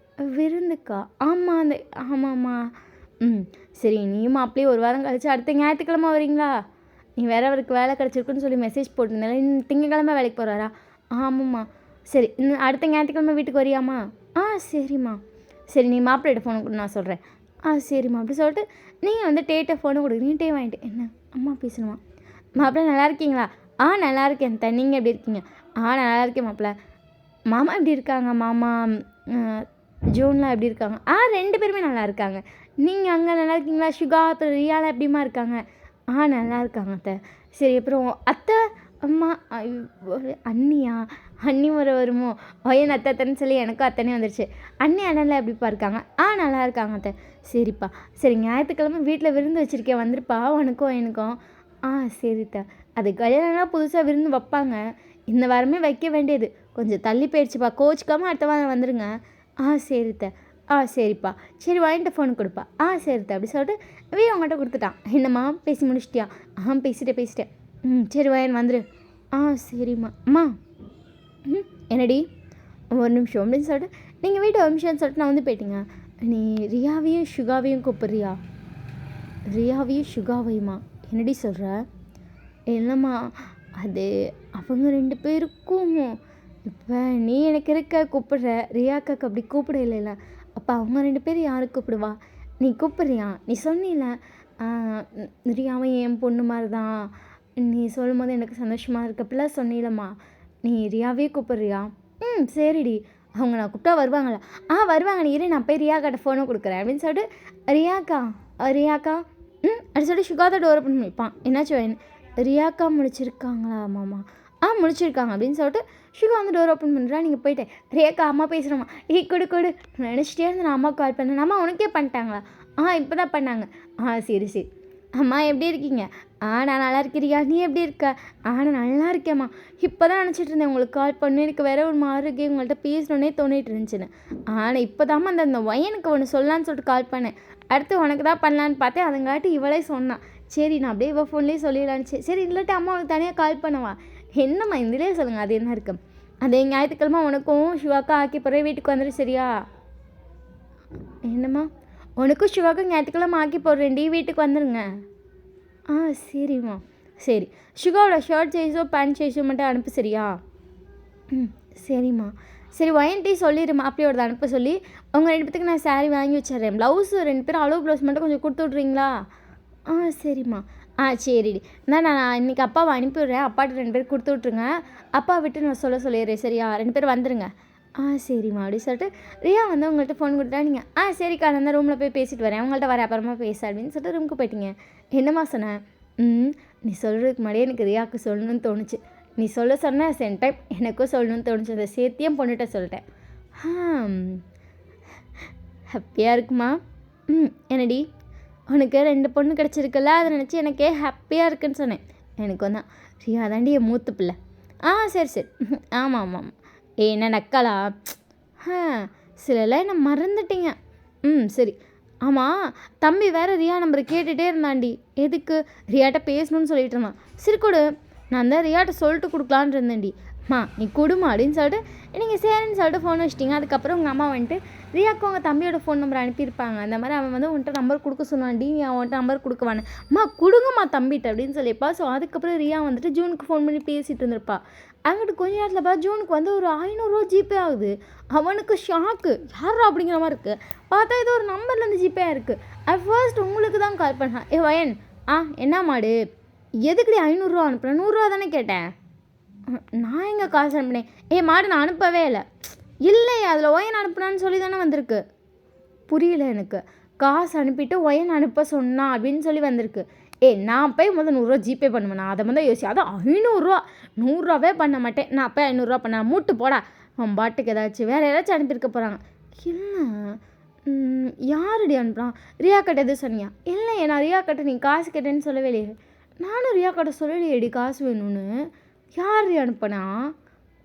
விருந்துக்கா? ஆமாம்மா. சரி நீயும் அப்படியே 1 வாரம் கழிச்சு அடுத்த ஞாயிற்றுக்கிழமை வரீங்களா? நீ வேறு அவருக்கு வேலை கிடச்சிருக்குன்னு சொல்லி மெசேஜ் போட்டிருந்தால, திங்கக்கிழமை வேலைக்கு போகிறாரா? ஆமாம்மா. சரி, இன்னும் அடுத்த ஞாயிற்றுக்கிழமை வீட்டுக்கு வரியாம்மா? சரிம்மா. சரி, நீ மாப்பிள்ளையிட்ட ஃபோனை கொடு, நான் சொல்கிறேன். சரிம்மா அப்படி சொல்லிட்டு நீங்கள் வந்து டேட்டை ஃபோனை கொடுக்குறீங்க. டே வாங்கிட்டு என்ன அம்மா பேசணுமா? மாப்பிள்ளை நல்லா இருக்கீங்களா? நல்லா இருக்கேன். நீங்கள் எப்படி இருக்கீங்க? நல்லா இருக்கேன் மாப்பிள்ளை. மாமா எப்படி இருக்காங்க? மாமா ஜோன்லாம் எப்படி இருக்காங்க? 2 பேருமே நல்லா இருக்காங்க. நீங்கள் அங்கே நல்லா இருக்கீங்களா? சுகா அப்புறம் ரியாலாம் எப்படிமா இருக்காங்க? நல்லா இருக்காங்க அத்தை. சரி, அப்புறம் அத்தை அம்மா அண்ணியா? அண்ணி முறை வருமோ? என் அத்தைன்னு சொல்லி எனக்கும் அத்தனே வந்துடுச்சு. அண்ணி அண்ணன்லாம் எப்படிப்பா இருக்காங்க? நல்லா இருக்காங்க அத்தை. சரிப்பா. சரி, ஞாயிற்றுக்கிழமை வீட்டில் விருந்து வச்சுருக்கேன், வந்துருப்பா உனக்கும் எனக்கும். சரித்த. அது கல்யாணம்லாம் புதுசாக விருந்து வைப்பாங்க, இந்த வாரமே வைக்க வேண்டியது கொஞ்சம் தள்ளி போயிடுச்சுப்பா, கோச்சிக்காமல் அடுத்த வாரம் வந்துடுங்க. சரித்த. சரிப்பா. சரி, வாங்கிட்டு ஃபோன் கொடுப்பா. சரித்த அப்படி சொல்லிட்டு அவங்ககிட்ட கொடுத்துட்டான். என்னம்மா பேசி முடிச்சிட்டியா? பேசிட்டேன். சரி வாயன் வந்துடு. சரிம்மா. அம்மா என்னடி ஒரு நிமிஷம் அப்படின்னு சொல்லிட்டு நீங்கள் வீட்டு ஒரு நிமிஷம்னு சொல்லிட்டு நான் வந்து போயிட்டீங்க. நீ ரியாவையும் சுகாவையும் கூப்பிட்றியா? ரியாவையும் சுகாவையுமா? என்னடி சொல்கிற? இல்லைம்மா, அது அவங்க 2 பேருக்கும் இப்போ நீ எனக்கு இருக்க கூப்பிடுற, ரியாக்காக்கு அப்படி கூப்பிட இல்லைல்ல, அப்போ அவங்க 2 பேரும் யாரு கூப்பிடுவா? நீ கூப்பிட்றியா? நீ சொன்னில ரியாவும் என் பொண்ணு மாதிரி தான், நீ சொல்லும் போது எனக்கு சந்தோஷமாக இருக்கு அப்படிலாம் சொன்னிலம்மா, நீ ரியாவே கூப்பிட்றியா? சரிடி. அவங்க நான் கூப்பிட்டா வருவாங்களா? வருவாங்க, நீ இரு, நான் போய் ரியாக்கிட்ட ஃபோனை கொடுக்குறேன் அப்படின்னு சொல்லிட்டு ரியாக்கா அப்படி சொல்லிட்டு சுகாதா டோர் ஓப்பன் பண்ணிப்பான். என்னாச்சும் ரியாக்கா முடிச்சிருக்காங்களா மாமா? முடிச்சிருக்காங்க அப்படின்னு சொல்லிட்டு சுகா வந்து டோர் ஓப்பன் பண்ணுறா. நீங்கள் போயிட்டேன். ரியாக்கா அம்மா பேசுகிறோம்மா. கொடு நினச்சிட்டே இருந்து நான் அம்மா கால் பண்ணேன். அம்மா உனக்கே பண்ணிட்டாங்களா? இப்போ தான் பண்ணாங்க. சரி. அம்மா எப்படி இருக்கீங்க? நான் நல்லா இருக்கிறியா? நீ எப்படி இருக்க? நான் நல்லா இருக்கேம்மா. இப்போ தான் நினச்சிட்டு இருந்தேன் உங்களுக்கு கால் பண்ணு, எனக்கு வேறு ஒரு மாதிரி இருக்கே, உங்கள்கிட்ட பேசணுன்னே தோணிட்டு இருந்துச்சுன்னு. இப்போ தாம்மா அந்த ஒயனுக்கு ஒன்று சொல்லலான்னு சொல்லிட்டு கால் பண்ணேன். அடுத்து உனக்கு தான் பண்ணலான்னு பார்த்தேன், அதுங்காட்டி இவளே சொன்னான். சரி, நான் அப்படியே இவள் ஃபோன்லேயே சொல்லிடலான்னு. சரி இல்லாட்டி அம்மா அவளுக்கு தனியாக கால் பண்ணவா? என்னம்மா இதிலே சொல்லுங்கள், அது என்ன இருக்குது? அதே ஞாயிற்றுக்கிழமை உனக்கும் சிவாக்கா ஆக்கி போகிறேன், வீட்டுக்கு வந்துடு சரியா? என்னம்மா? உனக்கும் சிவாக்கும் ஞாயிற்றுக்கிழமை ஆக்கி போடுறேன்டி, வீட்டுக்கு வந்துடுங்க. சரிம்மா. சரி, சுகாவோட ஷர்ட் சைஸோ பேண்ட் சைஸோ மட்டும் அனுப்பு சரியா? சரிம்மா. சரி, ஒயன்ட்டி சொல்லிடுமா அப்படியோட அனுப்ப சொல்லி, உங்கள் 2 பேத்துக்கு நான் சாரீ வாங்கி வச்சிட்றேன். ப்ளவுஸு 2 பேரும் அளவு ப்ளவுஸ் மட்டும் கொஞ்சம் கொடுத்து விட்றீங்களா? சரிம்மா. சரிடி. நான் இன்றைக்கி அப்பாவை அனுப்பிவிட்றேன், அப்பாட்ட 2 பேர் கொடுத்து விட்ருங்க. அப்பா விட்டு நான் சொல்லிடுறேன் சரியா? 2 பேர் வந்துடுங்க. சரிம்மா அப்படி சொல்லிட்டு ரியா வந்து உங்கள்கிட்ட ஃபோன் கொடுத்தா நீங்கள் சரிக்கா, நான் தான் ரூமில் போய் பேசிட்டு வரேன், உங்கள்கிட்ட வரேன் அப்புறமா பேச அப்படின்னு சொல்லிட்டு ரூமுக்கு போயிட்டீங்க. என்னம்மா சொன்னேன்? நீ சொல்கிறதுக்கு முன்னாடியே எனக்கு ரியாவுக்கு சொல்லணும்னு தோணுச்சு. நீ சொன்ன சென் டைம் எனக்கும் சொல்லணும்னு தோணுச்சு. அதை சேர்த்தியும் பொண்ணுகிட்ட சொல்லிட்டேன். ஹாப்பியாக இருக்குமா? என்னடி உனக்கு 2 பொண்ணு கிடச்சிருக்குல்ல, அதை நினச்சி எனக்கே ஹாப்பியாக இருக்குன்னு சொன்னேன். எனக்கு வந்தான் ரியா தாண்டி என் மூத்து பிள்ளை. சரி. ஆமாம். என்ன நக்கலா? சிலலாம் என்ன மறந்துட்டீங்க. சரி. ஆமாம், தம்பி வேறு ரியா நம்பரை கேட்டுகிட்டே இருந்தாண்டி. எதுக்கு? ரியாட்ட பேசணும்னு சொல்லிட்டு இருந்தான். சரி கொடு, நான் தான் ரியாட்ட சொல்லிட்டு கொடுக்கலான்னு இருந்தேன்டி. நீ கொடுமா அப்படின்னு சொல்லிட்டு நீங்கள் சரின்னு சொல்லிட்டு ஃபோன் வச்சிட்டிங்க. அதுக்கப்புறம் உங்கள் அம்மா வந்துட்டு ரியாவுக்கு உங்கள் தம்பியோட ஃபோன் நம்பர் அனுப்பியிருப்பாங்க. அந்த மாதிரி அவன் வந்து உன்ட்ட நம்பர் கொடுக்க சொன்னான்டி, நீ அவன்கிட்ட நம்பர் கொடுக்குவானு. கொடுங்கம்மா தம்பிட்ட அப்படின்னு சொல்லியிருப்பா. ஸோ அதுக்கப்புறம் ரியா வந்துட்டு ஜூனுக்கு ஃபோன் பண்ணி பேசிகிட்டு இருந்திருப்பா. அங்கிட்டு கொஞ்ச நேரத்தில் பார்த்தா ஜூனுக்கு வந்து ஒரு 500 ரூபா ஜிபே ஆகுது. அவனுக்கு ஷாக்கு, யாரா அப்படிங்கிற மாதிரி இருக்குது. பார்த்தா ஏதோ ஒரு நம்பர்லேருந்து ஜிபே இருக்குது. அட் ஃபர்ஸ்ட் உங்களுக்கு தான் கால் பண்ணான். வயன் என்ன மாடு, எதுக்குடி 500 ரூபா அனுப்புனேன்? 100 ரூபா தானே கேட்டேன். நான் எங்கே காசு அனுப்பினேன்? மாடு நான் அனுப்பவே இல்லை. அதில் ஒயன் அனுப்புனான்னு சொல்லி தானே வந்திருக்கு. புரியல எனக்கு. காசு அனுப்பிட்டு ஒயன் அனுப்ப சொன்னான் அப்படின்னு சொல்லி வந்திருக்கு. நான் போய் முதல் 100 ரூபா ஜிபே பண்ணுவேன். நான் அதை வந்து யோசி, அதான் 500 ரூபா, 100 ரூபாவே பண்ண மாட்டேன். நான் போய் 500 ரூபா பண்ண மூட்டு போடா, அவன் பாட்டுக்கு ஏதாச்சும் வேறு யாராச்சும் அனுப்பியிருக்க போகிறாங்க. இல்லை, யாருடி அனுப்புகிறான்? ரியா கிட்ட எதுவும் சொன்னியா? இல்லையே, நான் ரியா கிட்ட நீ காசு கேட்டேன்னு சொல்லவே இல்லையே. நானும் ரியா கிட்ட சொல்லலையேடி காசு வேணும்னு. யார் அனுப்பினா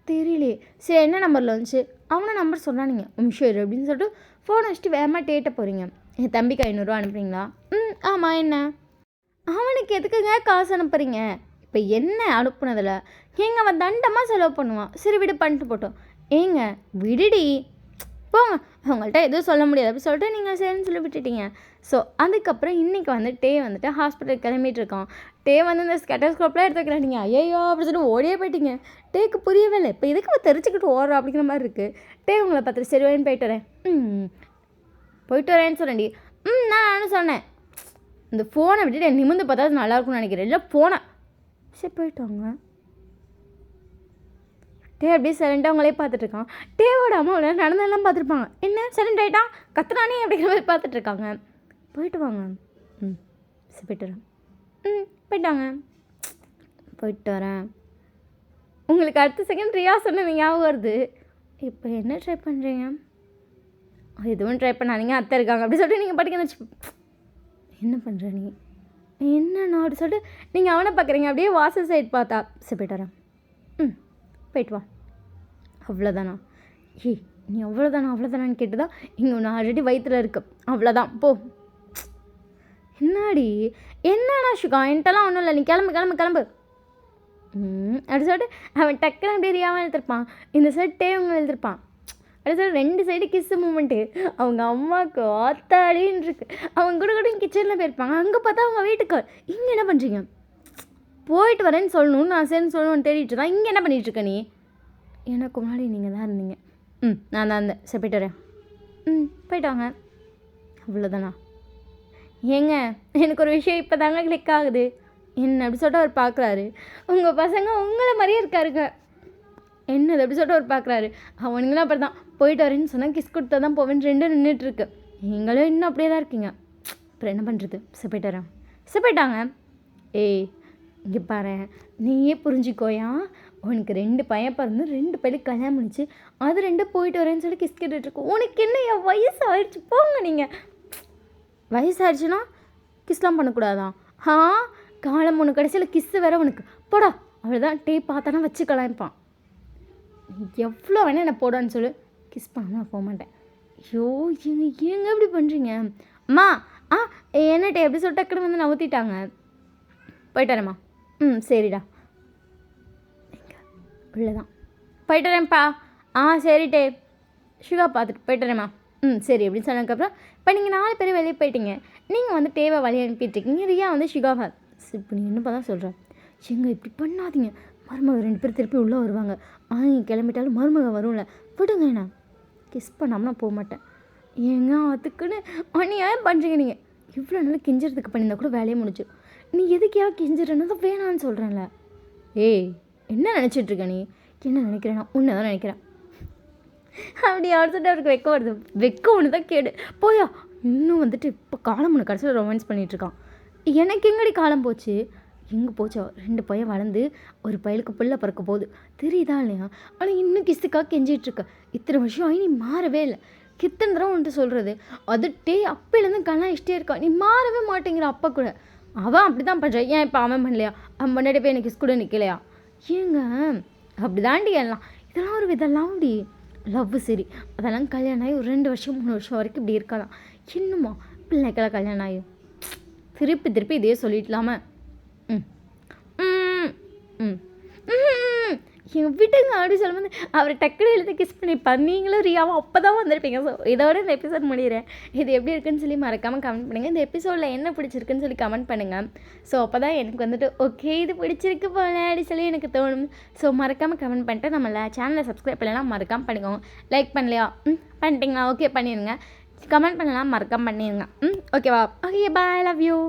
தெரியலையே. சரி, என்ன நம்பரில் வந்துச்சு? அவனை நம்பர் சொன்னானுங்க. ஷேர் அப்படின்னு சொல்லிட்டு ஃபோனை வச்சுட்டு வேகமாக டேட்ட போகிறீங்க. என் தம்பிக்கு 500 ரூபா அனுப்புறீங்களா? ஆமாம். என்ன அவனுக்கு எதுக்குங்க காசு அனுப்புறீங்க? இப்போ என்ன அனுப்புனதில் அவன் தண்டமாக செலவு பண்ணுவான். சரி விடு, பண்ணிட்டு போட்டோம். விடுடி, போங்க, அவங்கள்ட்ட எதுவும் சொல்ல முடியாது அப்படி சொல்லிட்டு நீங்கள் சரின்னு சொல்லி விட்டுட்டீங்க. ஸோ அதுக்கப்புறம் இன்றைக்கி வந்துட்டு வந்துட்டு ஹாஸ்பிட்டல் கிளம்பிட்டு இருக்கோம். டே வந்து இந்த ஸ்கெட்டோஸ்கோப்லாம் எடுத்து வைக்கிறேன். நீங்கள் ஐயோ அப்படி சொல்லிட்டு ஓடியே போயிட்டீங்க. டேக்கு புரியவே இல்லை. இப்போ இதுக்கு தெரிஞ்சுக்கிட்டு ஓடுறோம் அப்படிங்கிற மாதிரி இருக்குது. டே உங்களை பார்த்துட்டு சரி வேணும் போயிட்டு வரேன். போயிட்டு வரேன்னு சொல்கிறேன்டி. நானும் சொன்னேன் இந்த ஃபோனை விட்டுட்டு நிமிந்து பார்த்தா அது நல்லாயிருக்கும்னு நினைக்கிறேன். இல்லை ஃபோனை சரி போயிட்டு வாங்க. டே அப்படியே சைலண்டாக அவங்களே பார்த்துட்ருக்கான். டேவோட அம்மா அவ்வளோ நடந்தெல்லாம் பார்த்துருப்பாங்க. என்ன சைலண்ட் ஆகிட்டான் கத்துறானே அப்படிங்கிற மாதிரி பார்த்துட்ருக்காங்க. போயிட்டு வாங்க. சரி போயிட்டு வரேன். போயிட்டாங்க. போயிட்டு வரேன். உங்களுக்கு அடுத்த செகண்ட் ரியா சொன்னது ஞாபகம் வருது. இப்போ என்ன ட்ரை பண்ணுறீங்க? எதுவும் ட்ரை பண்ணாதீங்க, அத்தை இருக்காங்க அப்படி சொல்லிட்டு நீங்கள் படிக்க வச்சு என்ன பண்ணுற நீ என்னண்ணா அப்படி சொல்லிட்டு நீங்கள் அவனை பார்க்குறீங்க. அப்படியே வாசல் சைட் பார்த்தா சரி போயிட்டு வரேன். போயிட்டு வா. அவ்வளோதானா? நீ அவ்வளோதானான்னு கேட்டு தான் இங்கே ஒன்று ஆல்ரெடி வயிற்றில் இருக்கு. அவ்வளோதான் போ. என்னடா சுகா என்கிட்டலாம் ஒன்றும் இல்லை, நீ கிளம்பு அப்படி சொல்லிட்டு அவன் டக்குன்னு அப்படியே ரியாவும் எழுதிருப்பான். இந்த சைடு டேவும் எழுதிருப்பான். அப்படி சொல்லிட்டு 2 சைடு கிஸ்ஸு மூமெண்ட்டு. அவங்க அம்மாவுக்கு ஆத்தாடின்னு இருக்கு. அவங்க கூட கிச்சனில் போயிருப்பாங்க. அங்கே பார்த்தா அவங்க வீட்டுக்கு இங்கே என்ன பண்ணுறீங்க? போயிட்டு வரேன்னு சொல்லணும்னு நான் சரின்னு சொல்லணும்னு தேடிட்டு தான் இங்கே என்ன பண்ணிகிட்ருக்க நீ? எனக்கு முன்னாடி நீங்கள் தான் இருந்தீங்க. நான் தான் இருந்தேன். சரி போயிட்டு வரேன். போயிட்டாங்க. அவ்வளோதானா? ஏங்க எனக்கு ஒரு விஷயம் இப்போ தாங்க கிளிக் ஆகுது. என்ன அப்படி சொல்லிட்டு அவர் பார்க்குறாரு. உங்கள் பசங்க உங்களை மாதிரியே இருக்காருங்க. என்னது அப்படி சொல்லிட்டு அவர் பார்க்குறாரு. அவனுங்களும் அப்படி தான் போயிட்டு வரேன்னு சொன்னால் கிஸ் கொடுத்தா தான் போவேன்னு 2 நின்றுட்டுருக்கு. நீங்களும் இன்னும் அப்படியே தான் இருக்கீங்க. அப்புறம் என்ன பண்ணுறது? சரி போயிட்டு வரேன். சரி போயிட்டாங்க. இங்கே பாரு, நீயே புரிஞ்சுக்கோயா. உனக்கு 2 பையன் பிறந்து 2 பையனுக்கு கல்யாணம் பண்ணிச்சு. அது 2 போயிட்டு வரேன்னு சொல்லி கிஸ் கேட்டுட்ருக்கோம். உனக்கு என்ன என் வயசு ஆயிடுச்சு போங்க. நீங்கள் வயசு ஆயிடுச்சுன்னா கிஸ்லாம் பண்ணக்கூடாதான்? காலம் ஒன்று கடைசியில் கிஸ்ஸு வேற உனக்கு போடா. அவ்வளோதான். டே பார்த்தானா வச்சு கலாய்ப்பான். எவ்வளோ வேணா என்ன போடான்னு சொல்லு, கிஸ் பண்ண நான் போக மாட்டேன். ஐயோ ஏங்க இப்படி பண்ணுறீங்க? அம்மா என்ன டே எப்படி சொல்லிட்டு டக்குனு வந்து நவுத்திட்டாங்க. போயிட்டாரேம்மா. சரிடா. உள்ளதான் போயிட்டு வரேன்ப்பா. சரிட்டே சுகா பார்த்துட்டு போயிட்டு வரேம்மா. சரி அப்படின்னு சொன்னதுக்கப்புறம் இப்போ நீங்கள் 4 பேர் வெளியே போயிட்டீங்க. நீங்கள் வந்து டேவை வழி அனுப்பிட்டுருக்கீங்க. ரியா வந்து சுகாவை இப்போ நீ என்னப்பா தான் சொல்கிறேன். இப்படி பண்ணாதீங்க. மருமக 2 பேர் திருப்பி உள்ளே வருவாங்க. நீங்கள் கிளம்பிட்டாலும் மருமக வரும்ல, விடுங்க. நான் கிஸ் பண்ணாமல் நான் போக மாட்டேன். ஏங்க அதுக்குன்னு அநியாயம் பண்ணுறீங்க. நீங்கள் இவ்வளோ நாள் கிஞ்சிறதுக்கு பண்ணியிருந்தா கூட வேலையை முடிச்சு. நீ எதுக்கையா கிஞ்சிறன்னு தான் வேணான்னு சொல்கிறேன்ல. என்ன நினச்சிட்ருக்க நீ? என்ன நினைக்கிறேன்னா உன்னை தான் நினைக்கிறேன். அப்படி சொல்லிட்டு அவருக்கு வெக்க வருது. வெக்க ஒன்று தான் கேடு போயா. இன்னும் வந்துட்டு இப்போ காலம் ஒன்று கடைசியில் ரொமான்ஸ் பண்ணிகிட்ருக்கான். எனக்கு எங்கடி காலம் போச்சு? எங்கே போச்சோ? 2 பையன் வளர்ந்து ஒரு பையலுக்கு பிள்ளை பிறக்க போகுது, தெரியுதா இல்லையா? ஆனால் இன்னும் கிஸ்ஸுக்காக கெஞ்சிகிட்ருக்க. இத்தனை வருஷம் ஆகி நீ மாறவே இல்லை. கித்தனை தடவை வந்துட்டு சொல்கிறது. அது அப்பையிலேருந்து கலாய்ச்சிட்டே இருக்கான். நீ மாறவே மாட்டேங்கிற. அப்பா கூட அவன் அப்படி தான் பண்ணுறான். ஏன் இப்போ அவன் பண்ணலையா? அவன் முன்னாடி போய் எனக்கு கிஸ் கூட நிற்கலையா? ஏங்க அப்படி தாண்டி எல்லாம் இதெல்லாம் ஒரு விதெல்லாம்டி லவ். சரி அதெல்லாம் கல்யாணம் ஆகி ஒரு 2 வருஷம் 3 வருஷம் வரைக்கும் இப்படி இருக்கலாம். இன்னுமா பிள்ளைக்கெல்லாம் கல்யாணம் ஆகி திருப்பி இதே சொல்லிடலாமா? எங்கள் வீட்டுங்க அப்படி சொல்லும்போது அவரை டக்குனு எழுதி கிஸ் பண்ணிப்பார். நீங்களும் ரியாவும் அப்போ தான் வந்திருப்பீங்க. ஸோ இதோட இந்த எபிசோட் முடிகிறேன். இது எப்படி இருக்குன்னு சொல்லி மறக்காமல் கமெண்ட் பண்ணுங்கள். இந்த எபிசோடில் என்ன பிடிச்சிருக்குன்னு சொல்லி கமெண்ட் பண்ணுங்கள். ஸோ அப்போ தான் எனக்கு வந்துட்டு ஓகே இது பிடிச்சிருக்கு போல அப்படி சொல்லி எனக்கு தோணும். ஸோ மறக்காமல் கமெண்ட் பண்ணிட்டு நம்மள சேனலை சப்ஸ்கிரைப் பண்ணலாம் மறக்காமல் பண்ணிக்கோங்க. லைக் பண்ணலையா? பண்ணிட்டீங்களா? ஓகே பண்ணிடுங்க. கமெண்ட் பண்ணலாம் மறக்காமல் பண்ணிடுங்க. ஓகேவா? Okay bye, love you.